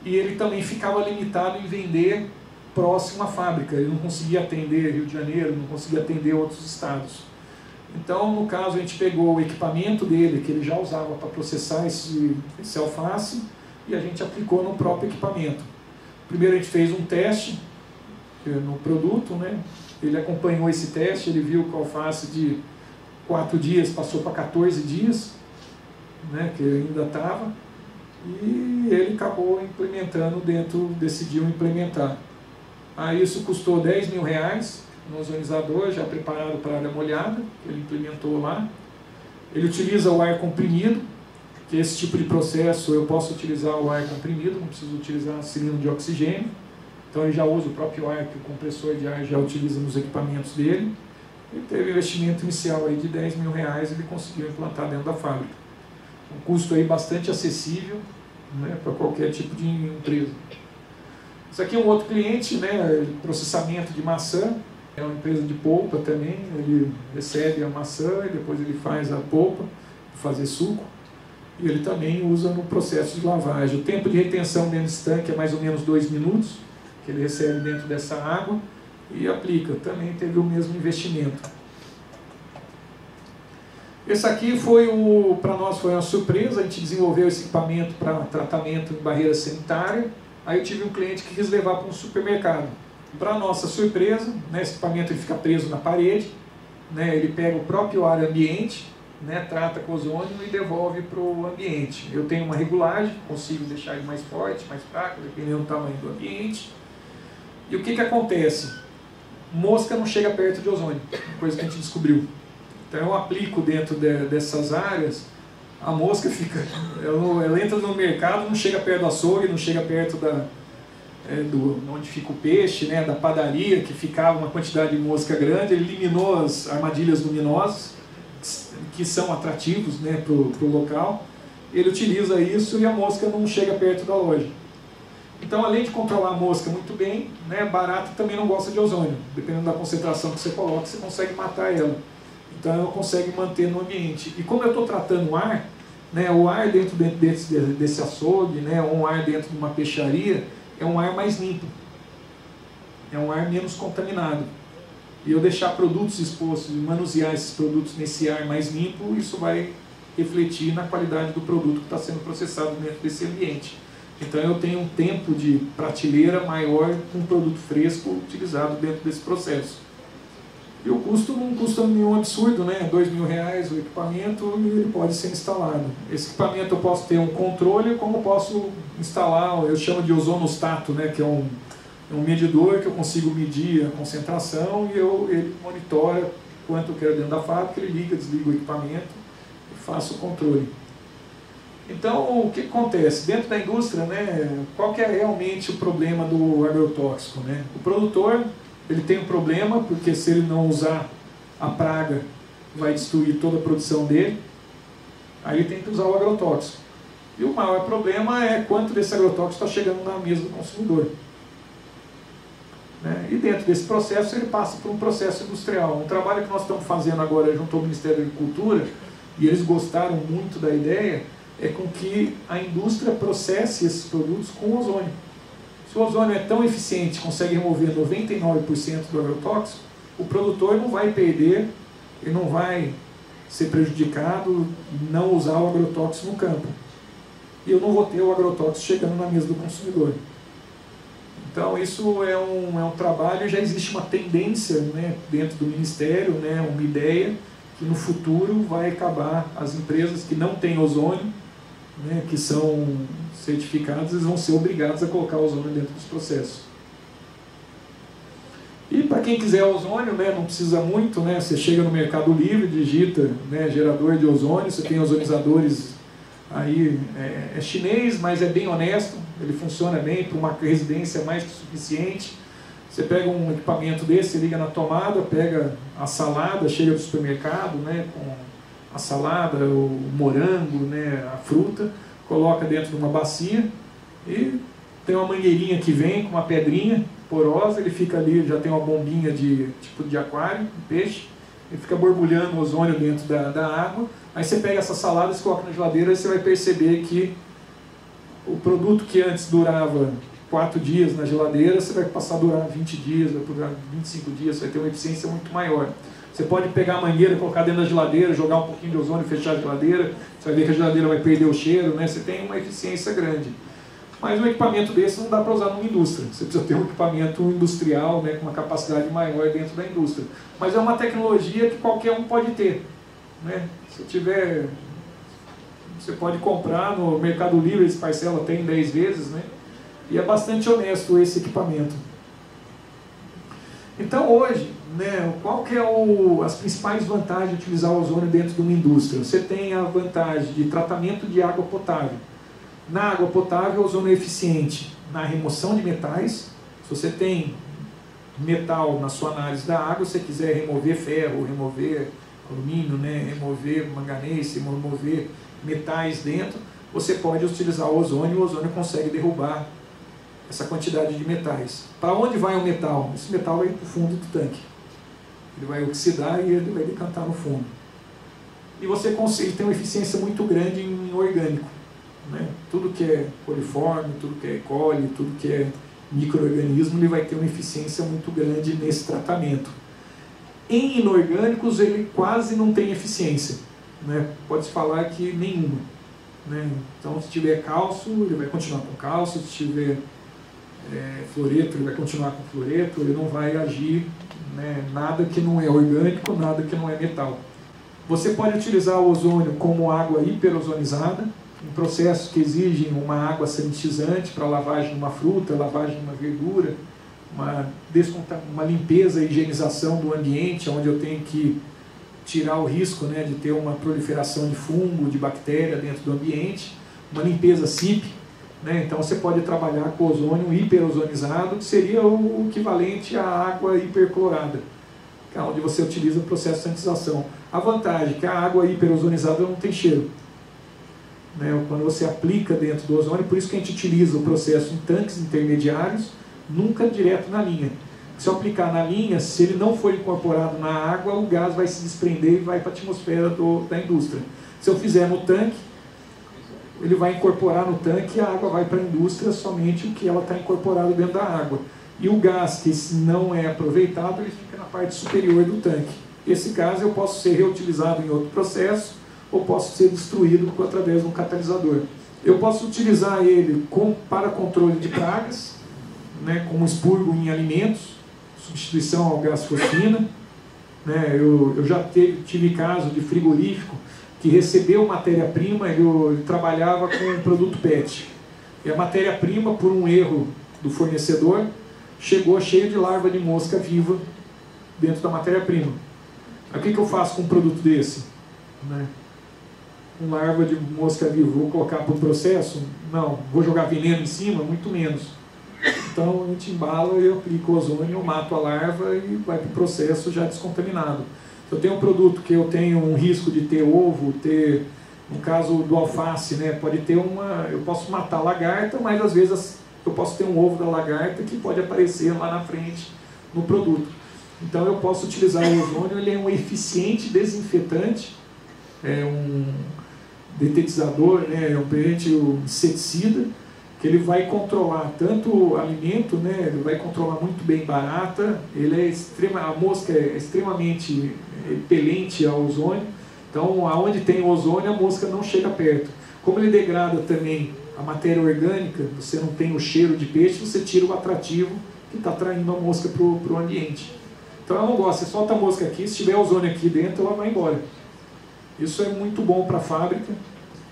E ele também ficava limitado em vender próximo à fábrica, ele não conseguia atender Rio de Janeiro, não conseguia atender outros estados. Então, no caso, a gente pegou o equipamento dele, que ele já usava para processar esse alface, e a gente aplicou no próprio equipamento. Primeiro a gente fez um teste no produto, né? Ele acompanhou esse teste, ele viu que o alface de 4 dias passou para 14 dias, né? Que ainda estava, e ele acabou implementando decidiu implementar. Aí isso custou R$10 mil no ozonizador, já preparado para a área molhada, que ele implementou lá. Ele utiliza o ar comprimido, que esse tipo de processo eu posso utilizar o ar comprimido, não preciso utilizar cilindro de oxigênio. Então ele já usa o próprio ar que o compressor de ar já utiliza nos equipamentos dele. Ele teve investimento inicial aí de R$10 mil e ele conseguiu implantar dentro da fábrica. Um custo aí bastante acessível, né, para qualquer tipo de empresa. Isso aqui é um outro cliente, né, processamento de maçã. É uma empresa de polpa também, ele recebe a maçã e depois ele faz a polpa para fazer suco. E ele também usa no processo de lavagem. O tempo de retenção dentro desse tanque é mais ou menos 2 minutos, que ele recebe dentro dessa água e aplica. Também teve o mesmo investimento. Esse aqui para nós foi uma surpresa, a gente desenvolveu esse equipamento para tratamento em barreira sanitária. Aí eu tive um cliente que quis levar para um supermercado. Para nossa surpresa, né, esse equipamento ele fica preso na parede, né, ele pega o próprio ar ambiente, né, trata com ozônio e devolve para o ambiente. Eu tenho uma regulagem, consigo deixar ele mais forte, mais fraco, dependendo do tamanho do ambiente. E o que acontece? Mosca não chega perto de ozônio, coisa que a gente descobriu. Então eu aplico dentro dessas áreas, a mosca fica, ela entra no mercado, não chega perto do açougue, não chega perto onde fica o peixe, né, da padaria, que ficava uma quantidade de mosca grande. Ele eliminou as armadilhas luminosas, que são atrativos, né, para o local. Ele utiliza isso e a mosca não chega perto da loja. Então, além de controlar a mosca muito bem, né, barata também não gosta de ozônio. Dependendo da concentração que você coloca, você consegue matar ela. Então, ela consegue manter no ambiente. E como eu estou tratando o ar, né, o ar dentro desse açougue, né, ou um ar dentro de uma peixaria, é um ar mais limpo. É um ar menos contaminado. E eu deixar produtos expostos, manusear esses produtos nesse ar mais limpo, isso vai refletir na qualidade do produto que está sendo processado dentro desse ambiente. Então eu tenho um tempo de prateleira maior com um produto fresco utilizado dentro desse processo. E o custo não custa nenhum absurdo, né? R$2.000 o equipamento e ele pode ser instalado. Esse equipamento eu posso ter um controle, como posso instalar, eu chamo de ozonostato, né? Que é um medidor que eu consigo medir a concentração e ele monitora quanto eu quero dentro da fábrica, ele liga, desliga o equipamento e faço o controle. Então, o que acontece? Dentro da indústria, né, qual que é realmente o problema do agrotóxico? Né? O produtor ele tem um problema, porque se ele não usar a praga, vai destruir toda a produção dele, aí ele tem que usar o agrotóxico. E o maior problema é quanto desse agrotóxico está chegando na mesa do consumidor. Né? E dentro desse processo, ele passa por um processo industrial. Um trabalho que nós estamos fazendo agora junto ao Ministério da Agricultura, e eles gostaram muito da ideia, é com que a indústria processe esses produtos com ozônio. Se o ozônio é tão eficiente, consegue remover 99% do agrotóxico, o produtor não vai perder, ele não vai ser prejudicado em não usar o agrotóxico no campo. E eu não vou ter o agrotóxico chegando na mesa do consumidor. Então isso é um trabalho, já existe uma tendência, né, dentro do Ministério, né, uma ideia que no futuro vai acabar as empresas que não têm ozônio, né, que são certificados, eles vão ser obrigados a colocar ozônio dentro dos processos. E para quem quiser ozônio, né, não precisa muito, né, você chega no Mercado Livre, digita, né, gerador de ozônio, você tem ozonizadores aí, é chinês, mas é bem honesto, ele funciona bem para uma residência mais que suficiente. Você pega um equipamento desse, liga na tomada, pega a salada, chega do supermercado, né, com a salada, o morango, né, a fruta, coloca dentro de uma bacia e tem uma mangueirinha que vem com uma pedrinha porosa, ele fica ali, já tem uma bombinha de tipo de aquário, de peixe, ele fica borbulhando o ozônio dentro da água, aí você pega essa salada, você coloca na geladeira e você vai perceber que o produto que antes durava 4 dias na geladeira, você vai passar a durar 20 dias, vai durar 25 dias, você vai ter uma eficiência muito maior. Você pode pegar a mangueira, colocar dentro da geladeira, jogar um pouquinho de ozônio, fechar a geladeira, você vai ver que a geladeira vai perder o cheiro, né? Você tem uma eficiência grande. Mas um equipamento desse não dá para usar numa indústria. Você precisa ter um equipamento industrial, né, com uma capacidade maior dentro da indústria. Mas é uma tecnologia que qualquer um pode ter. Né? Se tiver, você pode comprar no Mercado Livre, esse parcela tem 10 vezes, né? E é bastante honesto esse equipamento. Então hoje, né, qual que é as principais vantagens de utilizar o ozônio dentro de uma indústria? Você tem a vantagem de tratamento de água potável. Na água potável, o ozônio é eficiente na remoção de metais. Se você tem metal na sua análise da água, se você quiser remover ferro, remover alumínio, né, remover manganês, remover metais dentro, você pode utilizar o ozônio consegue derrubar essa quantidade de metais. Para onde vai o metal? Esse metal vai para o fundo do tanque. Ele vai oxidar e ele vai decantar no fundo. E você consegue ter uma eficiência muito grande em orgânico. Né? Tudo que é coliforme, tudo que é E. coli, tudo que é micro-organismo, ele vai ter uma eficiência muito grande nesse tratamento. Em inorgânicos, ele quase não tem eficiência. Né? Pode-se falar que nenhuma. Né? Então, se tiver cálcio, ele vai continuar com cálcio, se tiver fluoreto, ele vai continuar com fluoreto, ele não vai agir, né, nada que não é orgânico, nada que não é metal. Você pode utilizar o ozônio como água hiperozonizada, em processos que exigem uma água sanitizante para lavagem de uma fruta, lavagem de uma verdura, uma limpeza e higienização do ambiente, onde eu tenho que tirar o risco, né, de ter uma proliferação de fungo, de bactéria dentro do ambiente, uma limpeza CIP. Né? Então você pode trabalhar com ozônio hiperozonizado, que seria o equivalente à água hiperclorada, que é onde você utiliza o processo de sanitização. A vantagem é que a água hiperozonizada não tem cheiro. Né? Quando você aplica dentro do ozônio, por isso que a gente utiliza o processo em tanques intermediários, nunca direto na linha. Se eu aplicar na linha, se ele não for incorporado na água, o gás vai se desprender e vai para a atmosfera da indústria. Se eu fizer no tanque, ele vai incorporar no tanque e a água vai para a indústria somente o que ela está incorporado dentro da água. E o gás que não é aproveitado, ele fica na parte superior do tanque. Esse gás eu posso ser reutilizado em outro processo ou posso ser destruído através de um catalisador. Eu posso utilizar ele para controle de pragas, né, como expurgo em alimentos, substituição ao gás fosfina. Né, eu já tive caso de frigorífico que recebeu matéria-prima, ele trabalhava com um produto PET. E a matéria-prima, por um erro do fornecedor, chegou cheio de larva de mosca viva dentro da matéria-prima. O que eu faço com um produto desse? Né? Com larva de mosca viva, vou colocar para o processo? Não. Vou jogar veneno em cima? Muito menos. Então a gente embala, eu aplico ozônio, eu mato a larva e vai para o processo já descontaminado. Se eu tenho um produto que eu tenho um risco de ter ovo, no caso do alface, né, pode ter eu posso matar a lagarta, mas às vezes eu posso ter um ovo da lagarta que pode aparecer lá na frente no produto. Então eu posso utilizar o ozônio, ele é um eficiente desinfetante, é um detetizador, né, é um agente inseticida, que ele vai controlar tanto o alimento, né, ele vai controlar muito bem barata, a mosca é extremamente repelente ao ozônio, então aonde tem ozônio a mosca não chega perto. Como ele degrada também a matéria orgânica, você não tem o cheiro de peixe, você tira o atrativo que está atraindo a mosca para o ambiente. Então ela não gosta, você solta a mosca aqui, se tiver ozônio aqui dentro, ela vai embora. Isso é muito bom para a fábrica.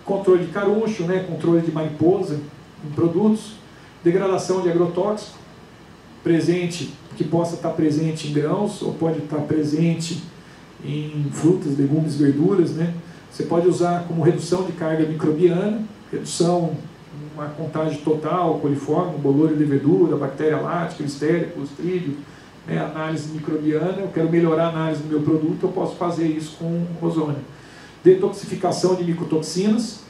Controle de caruncho, né, controle de mariposa em produtos, degradação de agrotóxico, que possa estar presente em grãos, ou pode estar presente em frutas, legumes, verduras, né? Você pode usar como redução de carga microbiana, redução, uma contagem total, coliforme, bolor e levedura, bactéria lática, listéria, clostridio, né? Análise microbiana, eu quero melhorar a análise do meu produto, eu posso fazer isso com ozônio. Detoxificação de micotoxinas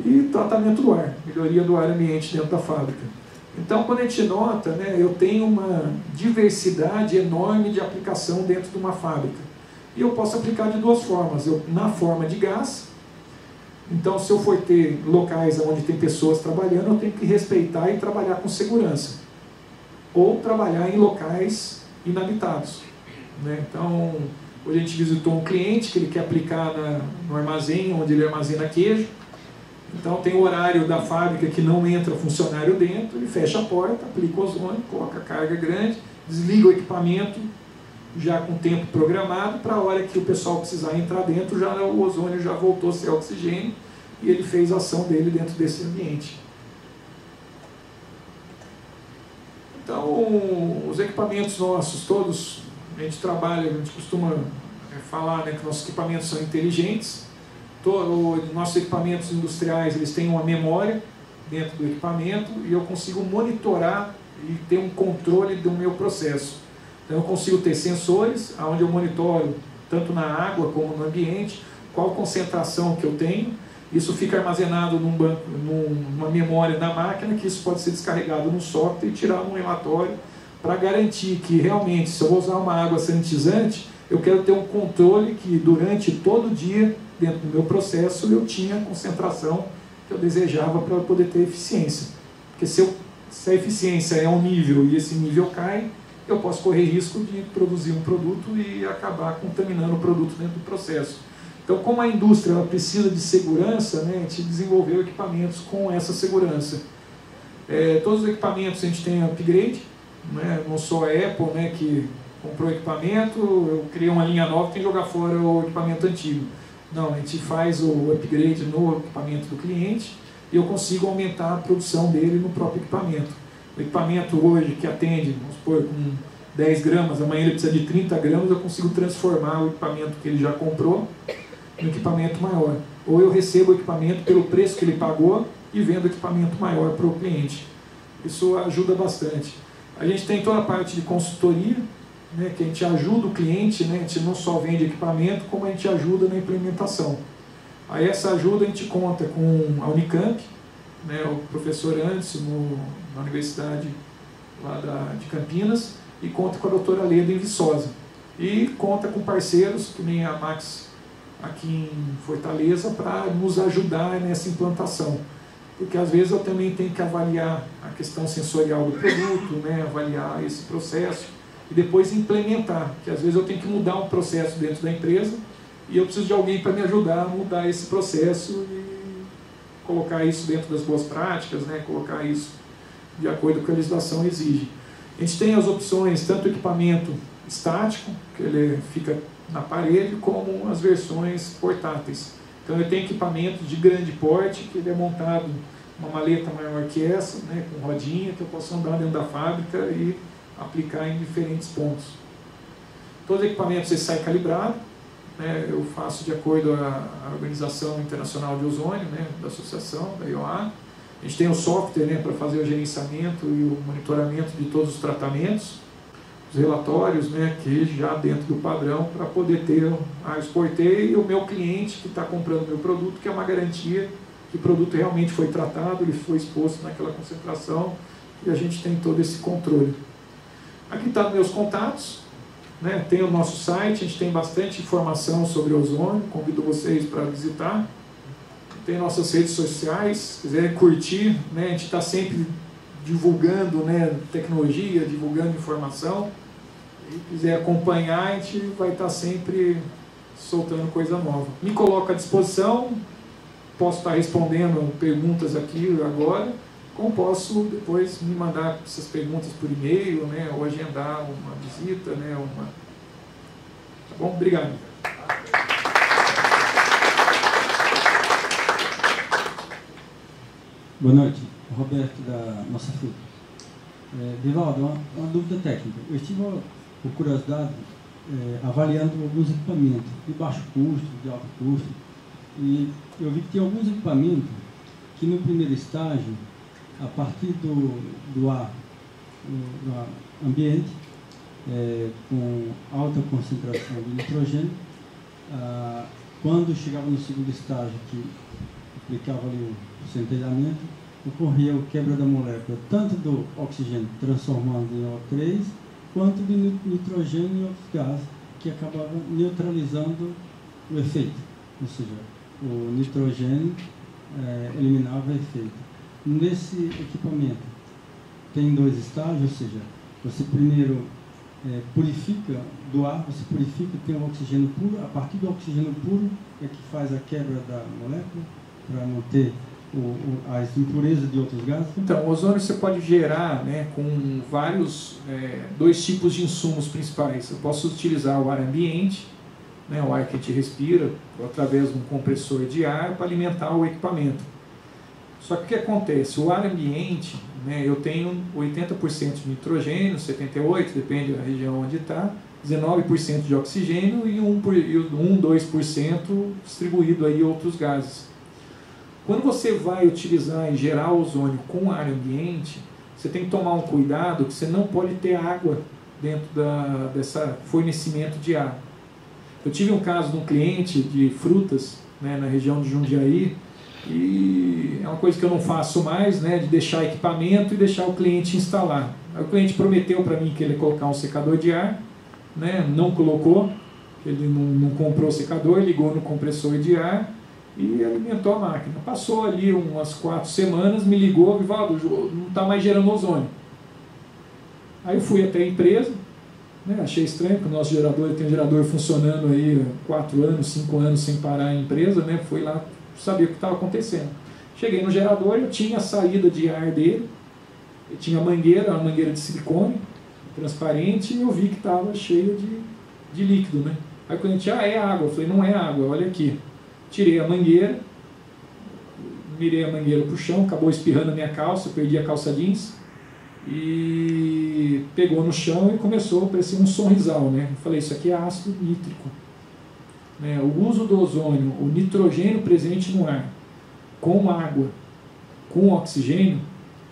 e tratamento do ar, melhoria do ar ambiente dentro da fábrica. Então, quando a gente nota, né, eu tenho uma diversidade enorme de aplicação dentro de uma fábrica. E eu posso aplicar de duas formas. Na forma de gás, então se eu for ter locais onde tem pessoas trabalhando, eu tenho que respeitar e trabalhar com segurança. Ou trabalhar em locais inabitados. Né? Então, hoje a gente visitou um cliente que ele quer aplicar no armazém, onde ele armazena queijo. Então tem o horário da fábrica que não entra funcionário dentro, ele fecha a porta, aplica o ozônio, coloca a carga grande, desliga o equipamento, já com tempo programado, para a hora que o pessoal precisar entrar dentro, já o ozônio já voltou a ser oxigênio e ele fez a ação dele dentro desse ambiente. Então, os equipamentos nossos, todos, a gente costuma falar, né, que nossos equipamentos são inteligentes. Nossos equipamentos industriais, eles têm uma memória dentro do equipamento e eu consigo monitorar e ter um controle do meu processo. Então eu consigo ter sensores, onde eu monitoro tanto na água como no ambiente, qual a concentração que eu tenho. Isso fica armazenado numa memória da máquina, que isso pode ser descarregado no software e tirado num relatório para garantir que realmente, se eu vou usar uma água sanitizante, eu quero ter um controle que durante todo o dia, dentro do meu processo, eu tinha a concentração que eu desejava para poder ter eficiência. Porque se a eficiência é um nível e esse nível cai, eu posso correr risco de produzir um produto e acabar contaminando o produto dentro do processo. Então, como a indústria ela precisa de segurança, né, a gente desenvolveu equipamentos com essa segurança. Todos os equipamentos a gente tem upgrade, né, não só a Apple, né, que comprou equipamento, eu criei uma linha nova, tem que jogar fora o equipamento antigo. Não, a gente faz o upgrade no equipamento do cliente e eu consigo aumentar a produção dele no próprio equipamento. O equipamento hoje que atende, vamos supor, com 10 gramas, amanhã ele precisa de 30 gramas, eu consigo transformar o equipamento que ele já comprou no equipamento maior. Ou eu recebo o equipamento pelo preço que ele pagou e vendo o equipamento maior para o cliente. Isso ajuda bastante. A gente tem toda a parte de consultoria, né, que a gente ajuda o cliente, né, a gente não só vende equipamento, como a gente ajuda na implementação. Aí essa ajuda a gente conta com a Unicamp, né, o professor Anderson, na Universidade lá de Campinas, e conta com a doutora Leda em Viçosa. E conta com parceiros, que nem a Max aqui em Fortaleza, para nos ajudar nessa implantação. Porque às vezes eu também tenho que avaliar a questão sensorial do produto, né, avaliar esse processo, e depois implementar, que às vezes eu tenho que mudar um processo dentro da empresa e eu preciso de alguém para me ajudar a mudar esse processo colocar isso dentro das boas práticas, né, colocar isso de acordo com o que a legislação exige. A gente tem as opções, tanto o equipamento estático, que ele fica na parede, como as versões portáteis. Então eu tenho equipamento de grande porte, que ele é montado uma maleta maior que essa, né, com rodinha, que eu posso andar dentro da fábrica e aplicar em diferentes pontos. Todos os equipamentos sai calibrado, né, eu faço de acordo à Organização Internacional de Ozônio, né, da Associação, da IOA. A gente tem o software, né, para fazer o gerenciamento e o monitoramento de todos os tratamentos, os relatórios, né, que já dentro do padrão, para poder ter, eu exportei, e o meu cliente que está comprando meu produto, que é uma garantia que o produto realmente foi tratado, ele foi exposto naquela concentração, e a gente tem todo esse controle. Aqui estão meus contatos, né, tem o nosso site, a gente tem bastante informação sobre ozônio, convido vocês para visitar. Tem nossas redes sociais, se quiserem curtir, né, a gente está sempre divulgando, né, tecnologia, divulgando informação. Se quiser acompanhar, a gente vai estar sempre soltando coisa nova. Me coloco à disposição, posso estar respondendo perguntas aqui agora, como posso depois me mandar essas perguntas por e-mail, né, ou agendar uma visita, né, Tá bom? Obrigado. Boa noite, Roberto da Nossa Fruta. Divaldo, uma dúvida técnica. Eu estive, por curiosidade, avaliando alguns equipamentos de baixo custo, de alto custo, e eu vi que tem alguns equipamentos que no primeiro estágio, a partir do ar ambiente, com alta concentração de nitrogênio, quando chegava no segundo estágio, que aplicava ali o centelhamento, ocorria a quebra da molécula, tanto do oxigênio transformando em O3, quanto de nitrogênio e outros gases, que acabava neutralizando o efeito. Ou seja, o nitrogênio eliminava o efeito. Nesse equipamento tem 2 estágios, ou seja, você primeiro purifica do ar, você purifica, tem o oxigênio puro, a partir do oxigênio puro é que faz a quebra da molécula, para não ter as impurezas de outros gases? Então, o ozônio você pode gerar, né, com vários, 2 tipos de insumos principais. Eu posso utilizar o ar ambiente, né, o ar que a gente respira, através de um compressor de ar para alimentar o equipamento. Só que o que acontece? O ar ambiente, né, eu tenho 80% de nitrogênio, 78%, depende da região onde está, 19% de oxigênio e 2% distribuído aí outros gases. Quando você vai utilizar e gerar ozônio com ar ambiente, você tem que tomar um cuidado que você não pode ter água dentro dessa fornecimento de ar. Eu tive um caso de um cliente de frutas, né, na região de Jundiaí, e é uma coisa que eu não faço mais, né, de deixar equipamento e deixar o cliente instalar. Aí o cliente prometeu para mim que ele ia colocar um secador de ar, né, não colocou, ele não comprou o secador, ligou no compressor de ar e alimentou a máquina. Passou ali umas 4 semanas, me ligou, Vivaldo, não está mais gerando ozônio. Aí eu fui até a empresa, né, achei estranho, porque o nosso gerador tem um gerador funcionando aí 4 anos, 5 anos sem parar a empresa, né, fui lá saber o que estava acontecendo. Cheguei no gerador, eu tinha a saída de ar dele, eu tinha uma mangueira de silicone, transparente, e eu vi que estava cheio de líquido, né. Aí o cliente, é água. Eu falei, não é água, olha aqui. Tirei a mangueira, mirei a mangueira para o chão, acabou espirrando a minha calça, perdi a calça jeans, e pegou no chão e começou a parecer um sonrisal, né. Eu falei, isso aqui é ácido nítrico. Né, o uso do ozônio, o nitrogênio presente no ar, com água, com oxigênio,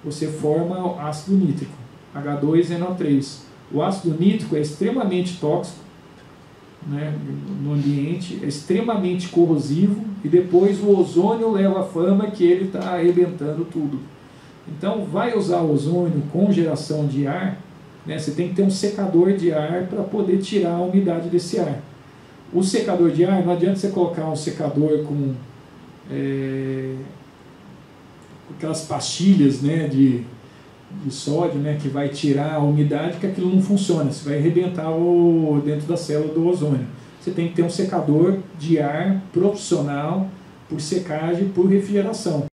você forma ácido nítrico, H2NO3. O ácido nítrico é extremamente tóxico, né, no ambiente, é extremamente corrosivo, e depois o ozônio leva a fama que ele está arrebentando tudo. Então, vai usar o ozônio com geração de ar, né, você tem que ter um secador de ar para poder tirar a umidade desse ar. O secador de ar, não adianta você colocar um secador com aquelas pastilhas, né, de sódio, né, que vai tirar a umidade, que aquilo não funciona, você vai arrebentar dentro da célula do ozônio. Você tem que ter um secador de ar profissional, por secagem, por refrigeração.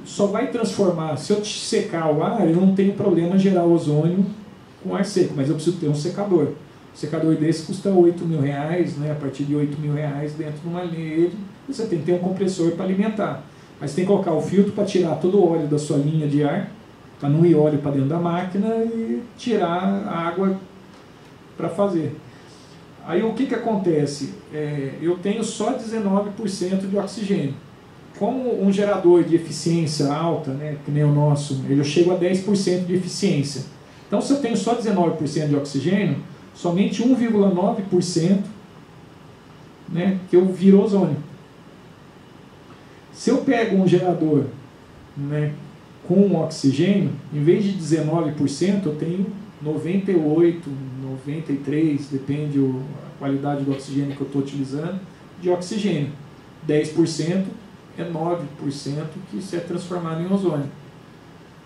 só vai transformar, se eu secar o ar, eu não tenho problema gerar ozônio com ar seco, mas eu preciso ter um secador. Um secador desse custa R$8.000, né, a partir de R$8.000 dentro de uma rede, você tem que ter um compressor para alimentar. Mas tem que colocar o filtro para tirar todo o óleo da sua linha de ar, para não ir óleo para dentro da máquina e tirar a água para fazer. Aí o que acontece? Eu tenho só 19% de oxigênio. Como um gerador de eficiência alta, né, que nem o nosso, eu chego a 10% de eficiência. Então, se eu tenho só 19% de oxigênio, somente 1,9%, né, que eu viro ozônio. Se eu pego um gerador, né, com oxigênio, em vez de 19%, eu tenho 98, 93, depende a qualidade do oxigênio que eu estou utilizando, de oxigênio. 10% é 9% que se é transformado em ozônio,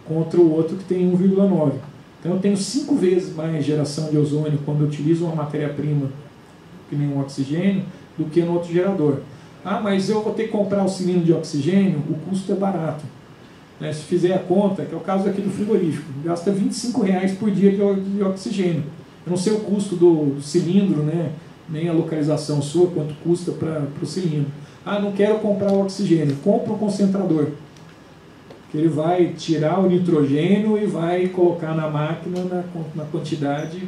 contra o outro que tem 1,9%. Então eu tenho 5 vezes mais geração de ozônio quando eu utilizo uma matéria-prima que nem um oxigênio, do que no outro gerador. Ah, mas eu vou ter que comprar o cilindro de oxigênio, o custo é barato. Né? Se fizer a conta, que é o caso aqui do frigorífico, gasta R$25 por dia de oxigênio. Eu não sei o custo do cilindro, né? Nem a localização sua, quanto custa para o cilindro. Ah, não quero comprar o oxigênio, compra um concentrador. Que ele vai tirar o nitrogênio e vai colocar na máquina na quantidade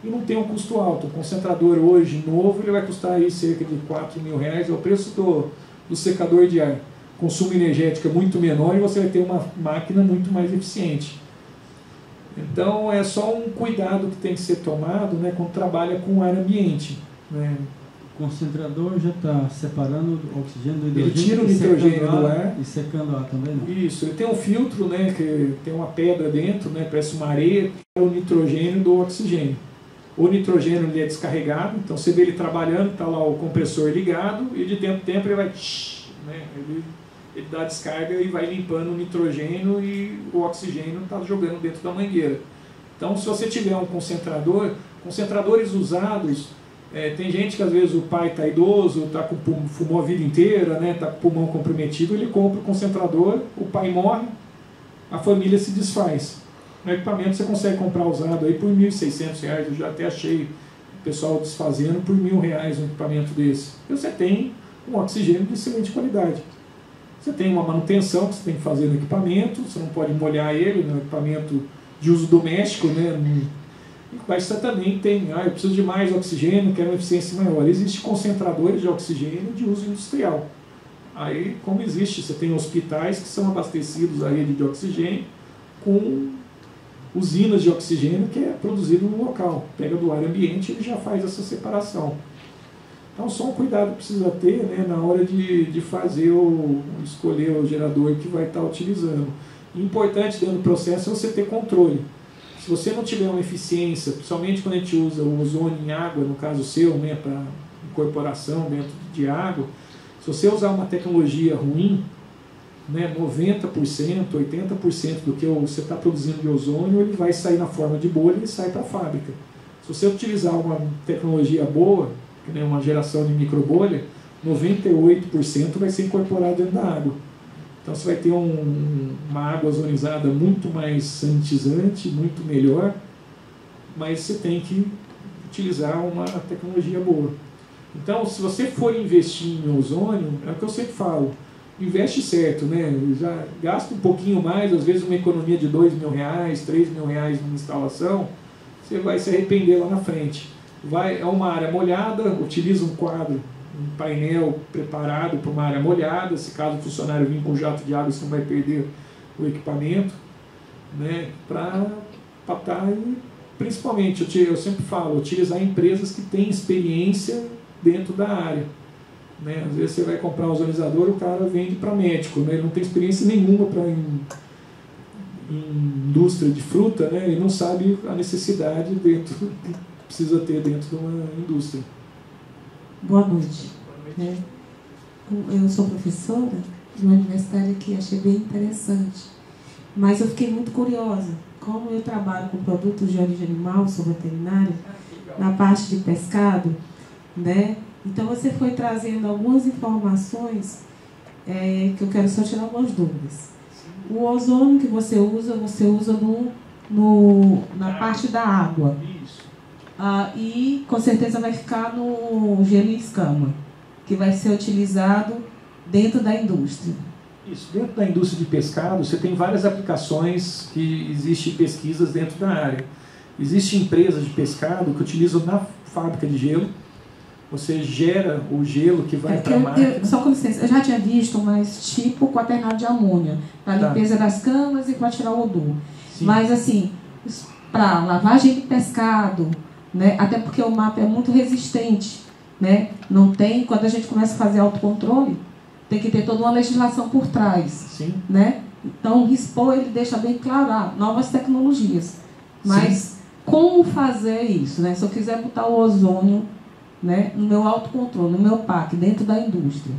e não tem um custo alto. O concentrador hoje, novo, ele vai custar aí cerca de R$4.000, é o preço do secador de ar. Consumo energético é muito menor e você vai ter uma máquina muito mais eficiente. Então é só um cuidado que tem que ser tomado, né, quando trabalha com ar ambiente. Né? O concentrador já está separando o oxigênio do hidrogênio. Ele tira o nitrogênio do ar. E secando o ar também, não? Isso, ele tem um filtro, né, que tem uma pedra dentro, né, parece uma areia, que é o nitrogênio do oxigênio. O nitrogênio ele é descarregado, então você vê ele trabalhando, está lá o compressor ligado, e de tempo em tempo ele vai... Né, ele dá descarga e vai limpando o nitrogênio e o oxigênio está jogando dentro da mangueira. Então, se você tiver um concentrador, concentradores usados, tem gente que às vezes o pai está idoso, fumou a vida inteira, né, está com o pulmão comprometido, ele compra o concentrador, o pai morre, a família se desfaz. No equipamento você consegue comprar usado aí por R$1.600, eu já até achei o pessoal desfazendo por R$1.000 um equipamento desse. E você tem um oxigênio de excelente qualidade. Você tem uma manutenção que você tem que fazer no equipamento, você não pode molhar ele no equipamento de uso doméstico, né? Mas você também tem, eu preciso de mais oxigênio, quero uma eficiência maior. Existem concentradores de oxigênio de uso industrial. Aí, como existe, você tem hospitais que são abastecidos a rede de oxigênio com usinas de oxigênio que é produzido no local. Pega do ar ambiente e ele já faz essa separação. Então, só um cuidado que precisa ter, né, na hora de fazer escolher o gerador que vai estar utilizando. Importante dentro do processo é você ter controle. Se você não tiver uma eficiência, principalmente quando a gente usa o ozônio em água, no caso seu, né, para incorporação dentro de água, se você usar uma tecnologia ruim, né, 90%, 80% do que você está produzindo de ozônio, ele vai sair na forma de bolha e sai para a fábrica. Se você utilizar uma tecnologia boa, que nem uma geração de microbolha, 98% vai ser incorporado dentro da água. Então você vai ter uma água ozonizada muito mais sanitizante, muito melhor, mas você tem que utilizar uma tecnologia boa. Então, se você for investir em ozônio, é o que eu sempre falo, investe certo, né? Já gasta um pouquinho mais, às vezes uma economia de R$2.000, R$3.000 numa instalação, você vai se arrepender lá na frente. É uma área molhada, utiliza um quadro, um painel preparado para uma área molhada, se caso o funcionário vir com jato de água, você não vai perder o equipamento, né, para estar, principalmente, eu sempre falo, utilizar empresas que têm experiência dentro da área. Né? Às vezes você vai comprar um ozonizador, o cara vende para médico, né? Ele não tem experiência nenhuma em indústria de fruta, né? Ele não sabe a necessidade que precisa ter dentro de uma indústria. Boa noite. Eu sou professora de uma universidade que achei bem interessante, mas eu fiquei muito curiosa. Como eu trabalho com produtos de origem animal, sou veterinária, na parte de pescado, né? Então você foi trazendo algumas informações que eu quero só tirar algumas dúvidas. O ozônio que você usa na parte da água. Isso. E com certeza vai ficar no gelo e escama, que vai ser utilizado dentro da indústria. Isso, dentro da indústria de pescado, você tem várias aplicações que existem pesquisas dentro da área. Existem empresas de pescado que utilizam na fábrica de gelo. Você gera o gelo que vai para a máquina. Só com licença, eu já tinha visto, mas tipo quaternário de amônia, para limpeza das camas e para tirar o odor. Sim. Mas assim, para lavagem de pescado, né, até porque o MAP é muito resistente, né, não tem, quando a gente começa a fazer autocontrole, tem que ter toda uma legislação por trás. Sim. Né? Então o RISPO ele deixa bem claro novas tecnologias. Mas sim, como fazer isso? Né? Se eu quiser botar o ozônio, né, no meu autocontrole, no meu PAC, dentro da indústria,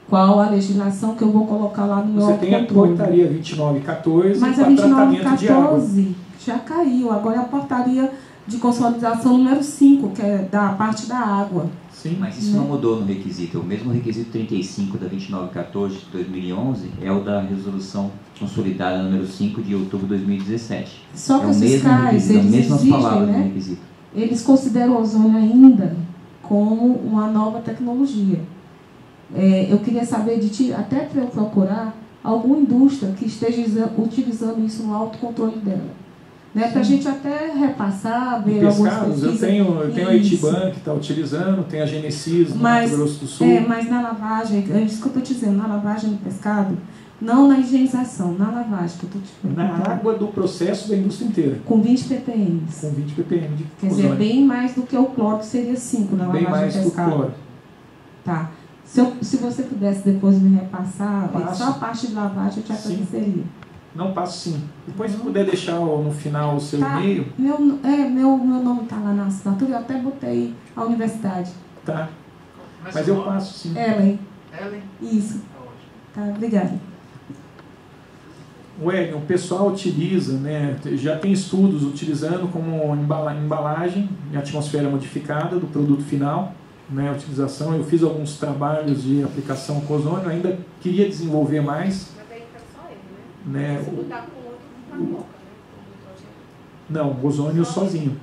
qual a legislação que eu vou colocar lá no meu autocontrole? Você tem a portaria 2914 para tratamento de água. Mas a 2914 já caiu. Agora é a portaria de consolidação número 5, que é da parte da água. Sim, mas isso não mudou no requisito. O mesmo requisito 35 da 2914 de 2011 é o da resolução consolidada número 5 de outubro de 2017. Só que é esses CAIs, eles mesmas exigem, palavras né? no requisito. Eles consideram o ozônio ainda como uma nova tecnologia. Eu queria saber de ti, até para eu procurar alguma indústria que esteja utilizando isso no autocontrole dela. Né, para a gente até repassar, ver algumas pesquisas. Eu tenho a Itiban que está utilizando, tem a Genesis no Mato Grosso do Sul. Mas na lavagem, é isso que eu estou te dizendo, na lavagem do pescado, não na higienização, na lavagem que eu estou te perguntando. Na água do processo da indústria inteira. Com 20 ppm. Com 20 ppm de Quer dizer, bem mais do que o cloro, que seria 5 na lavagem do pescado. Bem mais do que o cloro. Tá. Se você pudesse depois me repassar, só a parte de lavagem eu te agradeceria. Não, passo sim. Depois, se puder deixar no final o seu e-mail. Meu nome está lá na assinatura, eu até botei a universidade. Tá. Mas eu passo sim. Ellen. Isso. Tá, obrigada. O pessoal utiliza, né, já tem estudos utilizando como embalagem em atmosfera modificada do produto final, né, a utilização. Eu fiz alguns trabalhos de aplicação com ozônio, ainda queria desenvolver mais. Né? Se mudar com outro, não tá boca, né? Não, o ozônio sozinho.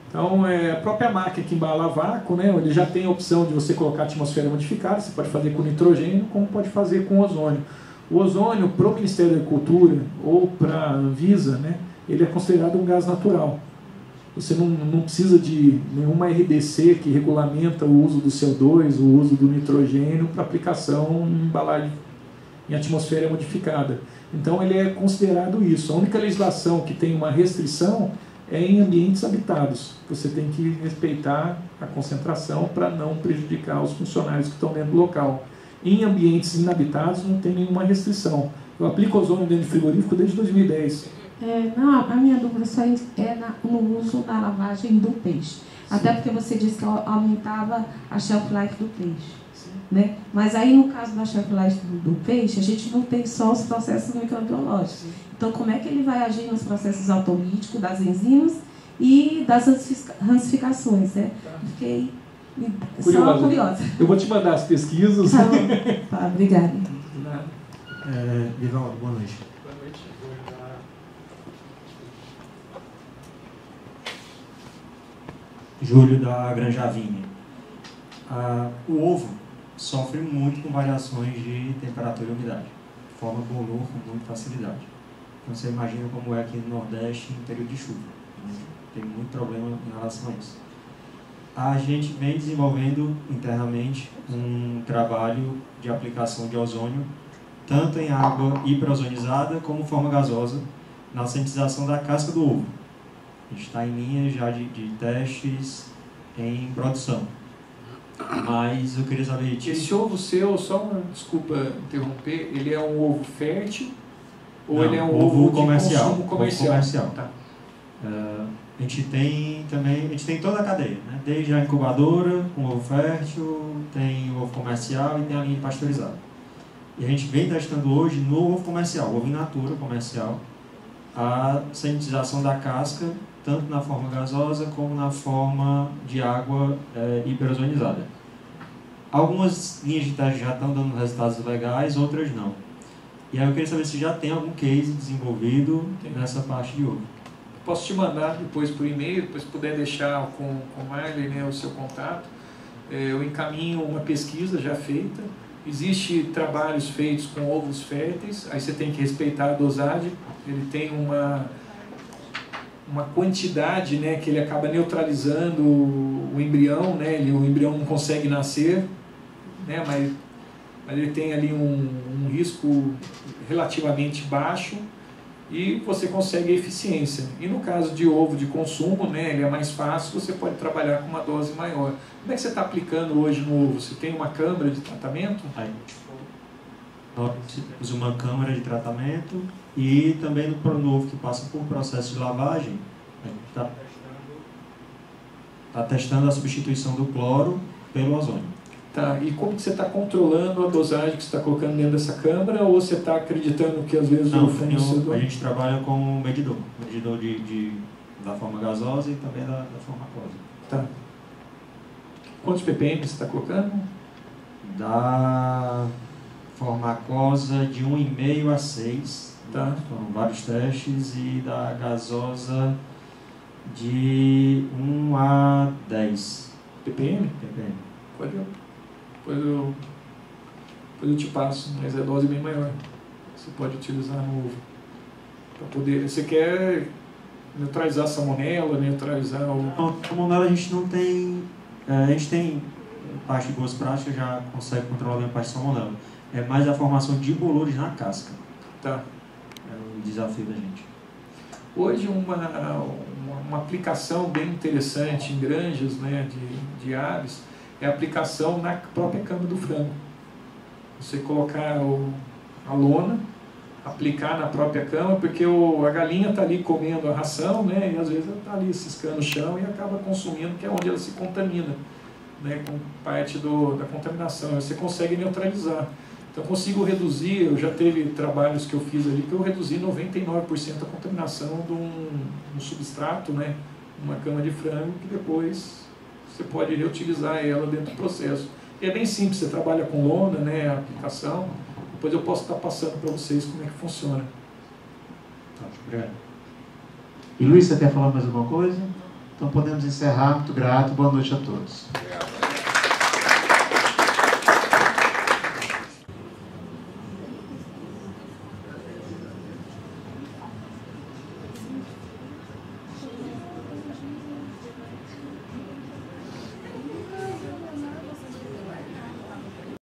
Então, a própria máquina que embala a vácuo, né, ele já tem a opção de você colocar atmosfera modificada, você pode fazer com nitrogênio, como pode fazer com ozônio. O ozônio, para o Ministério da Agricultura ou para a Anvisa, né, ele é considerado um gás natural. Você não precisa de nenhuma RDC que regulamenta o uso do CO2, o uso do nitrogênio para aplicação em embalagem em atmosfera modificada. Então ele é considerado isso. A única legislação que tem uma restrição é em ambientes habitados. Você tem que respeitar a concentração para não prejudicar os funcionários que estão dentro do local. Em ambientes inabitados não tem nenhuma restrição. Eu aplico ozônio dentro de frigorífico desde 2010. A minha dúvida só é no uso da lavagem do peixe. Sim. Até porque você disse que aumentava a shelf life do peixe. Né? Mas aí no caso da shelf life do peixe, a gente não tem só os processos microbiológicos. Então como é que ele vai agir nos processos autolíticos, das enzimas e das rancificações, né? Fiquei só curiosa. Eu vou te mandar as pesquisas. Tá, obrigada. Vivaldo, boa noite. Boa noite. Júlio da Granja Vinha. O ovo sofre muito com variações de temperatura e umidade, forma bolor com muita facilidade. Então você imagina como é aqui no Nordeste em período de chuva, né? Tem muito problema em relação a isso. A gente vem desenvolvendo internamente um trabalho de aplicação de ozônio, tanto em água hiperozonizada como forma gasosa, na sanitização da casca do ovo. A gente está em linha já de testes em produção. Mas eu queria saber... Esse ovo seu, desculpa interromper, ele é um ovo fértil ou não, ele é um ovo comercial, de consumo comercial? Tá. A gente tem toda a cadeia, né? Desde a incubadora, com ovo fértil, tem o ovo comercial e tem a linha pasteurizada. E a gente vem testando hoje no ovo comercial, o ovo in natura comercial, a sanitização da casca, tanto na forma gasosa como na forma de água hiperozonizada. Algumas linhas de teste já estão dando resultados legais, outras não. E aí eu queria saber se já tem algum case desenvolvido nessa parte de ovo. Posso te mandar depois por e-mail, depois puder deixar com o Marley, né, o seu contato. Eu encaminho uma pesquisa já feita. Existem trabalhos feitos com ovos férteis, aí você tem que respeitar a dosagem. Ele tem uma quantidade, né, que ele acaba neutralizando o embrião, né, o embrião não consegue nascer, né, mas ele tem ali um risco relativamente baixo e você consegue eficiência. E no caso de ovo de consumo, né, ele é mais fácil, você pode trabalhar com uma dose maior. Como é que você está aplicando hoje no ovo? Você tem uma câmara de tratamento? Nós temos uma câmara de tratamento e também no ovo que passa por processo de lavagem, a gente está testando a substituição do cloro pelo ozônio. Tá, e como que você está controlando a dosagem que você está colocando dentro dessa câmara, ou você está acreditando que às vezes não, o fornecedor... A gente trabalha com um medidor da forma gasosa e também da forma aquosa. Tá. Quantos ppm você está colocando? Da forma aquosa de 1,5 a 6, tá. Foram vários testes, e da gasosa de 1 a 10 ppm? ppm. Depois eu te passo, mas a dose é bem maior. Você pode utilizar no ovo. Para poder... Você quer neutralizar a salmonela, neutralizar o... Não, salmonela a gente não tem... A gente tem parte de boas práticas, já consegue controlar bem a parte de salmonela. É mais a formação de bolores na casca. Tá. É o desafio da gente. Hoje uma aplicação bem interessante em granjas, né, de aves é a aplicação na própria cama do frango. Você colocar a lona, aplicar na própria cama, porque a galinha está ali comendo a ração, né, e às vezes ela está ali ciscando o chão e acaba consumindo, que é onde ela se contamina, né, com parte da contaminação. Você consegue neutralizar. Então, consigo reduzir, eu já teve trabalhos que eu fiz ali, que eu reduzi 99% a contaminação de um substrato, né, uma cama de frango, que depois você pode reutilizar ela dentro do processo. E é bem simples, você trabalha com lona, né, a aplicação, depois eu posso estar passando para vocês como é que funciona. Tá, obrigado. E Luiz, você quer falar mais alguma coisa? Então podemos encerrar, muito grato, boa noite a todos.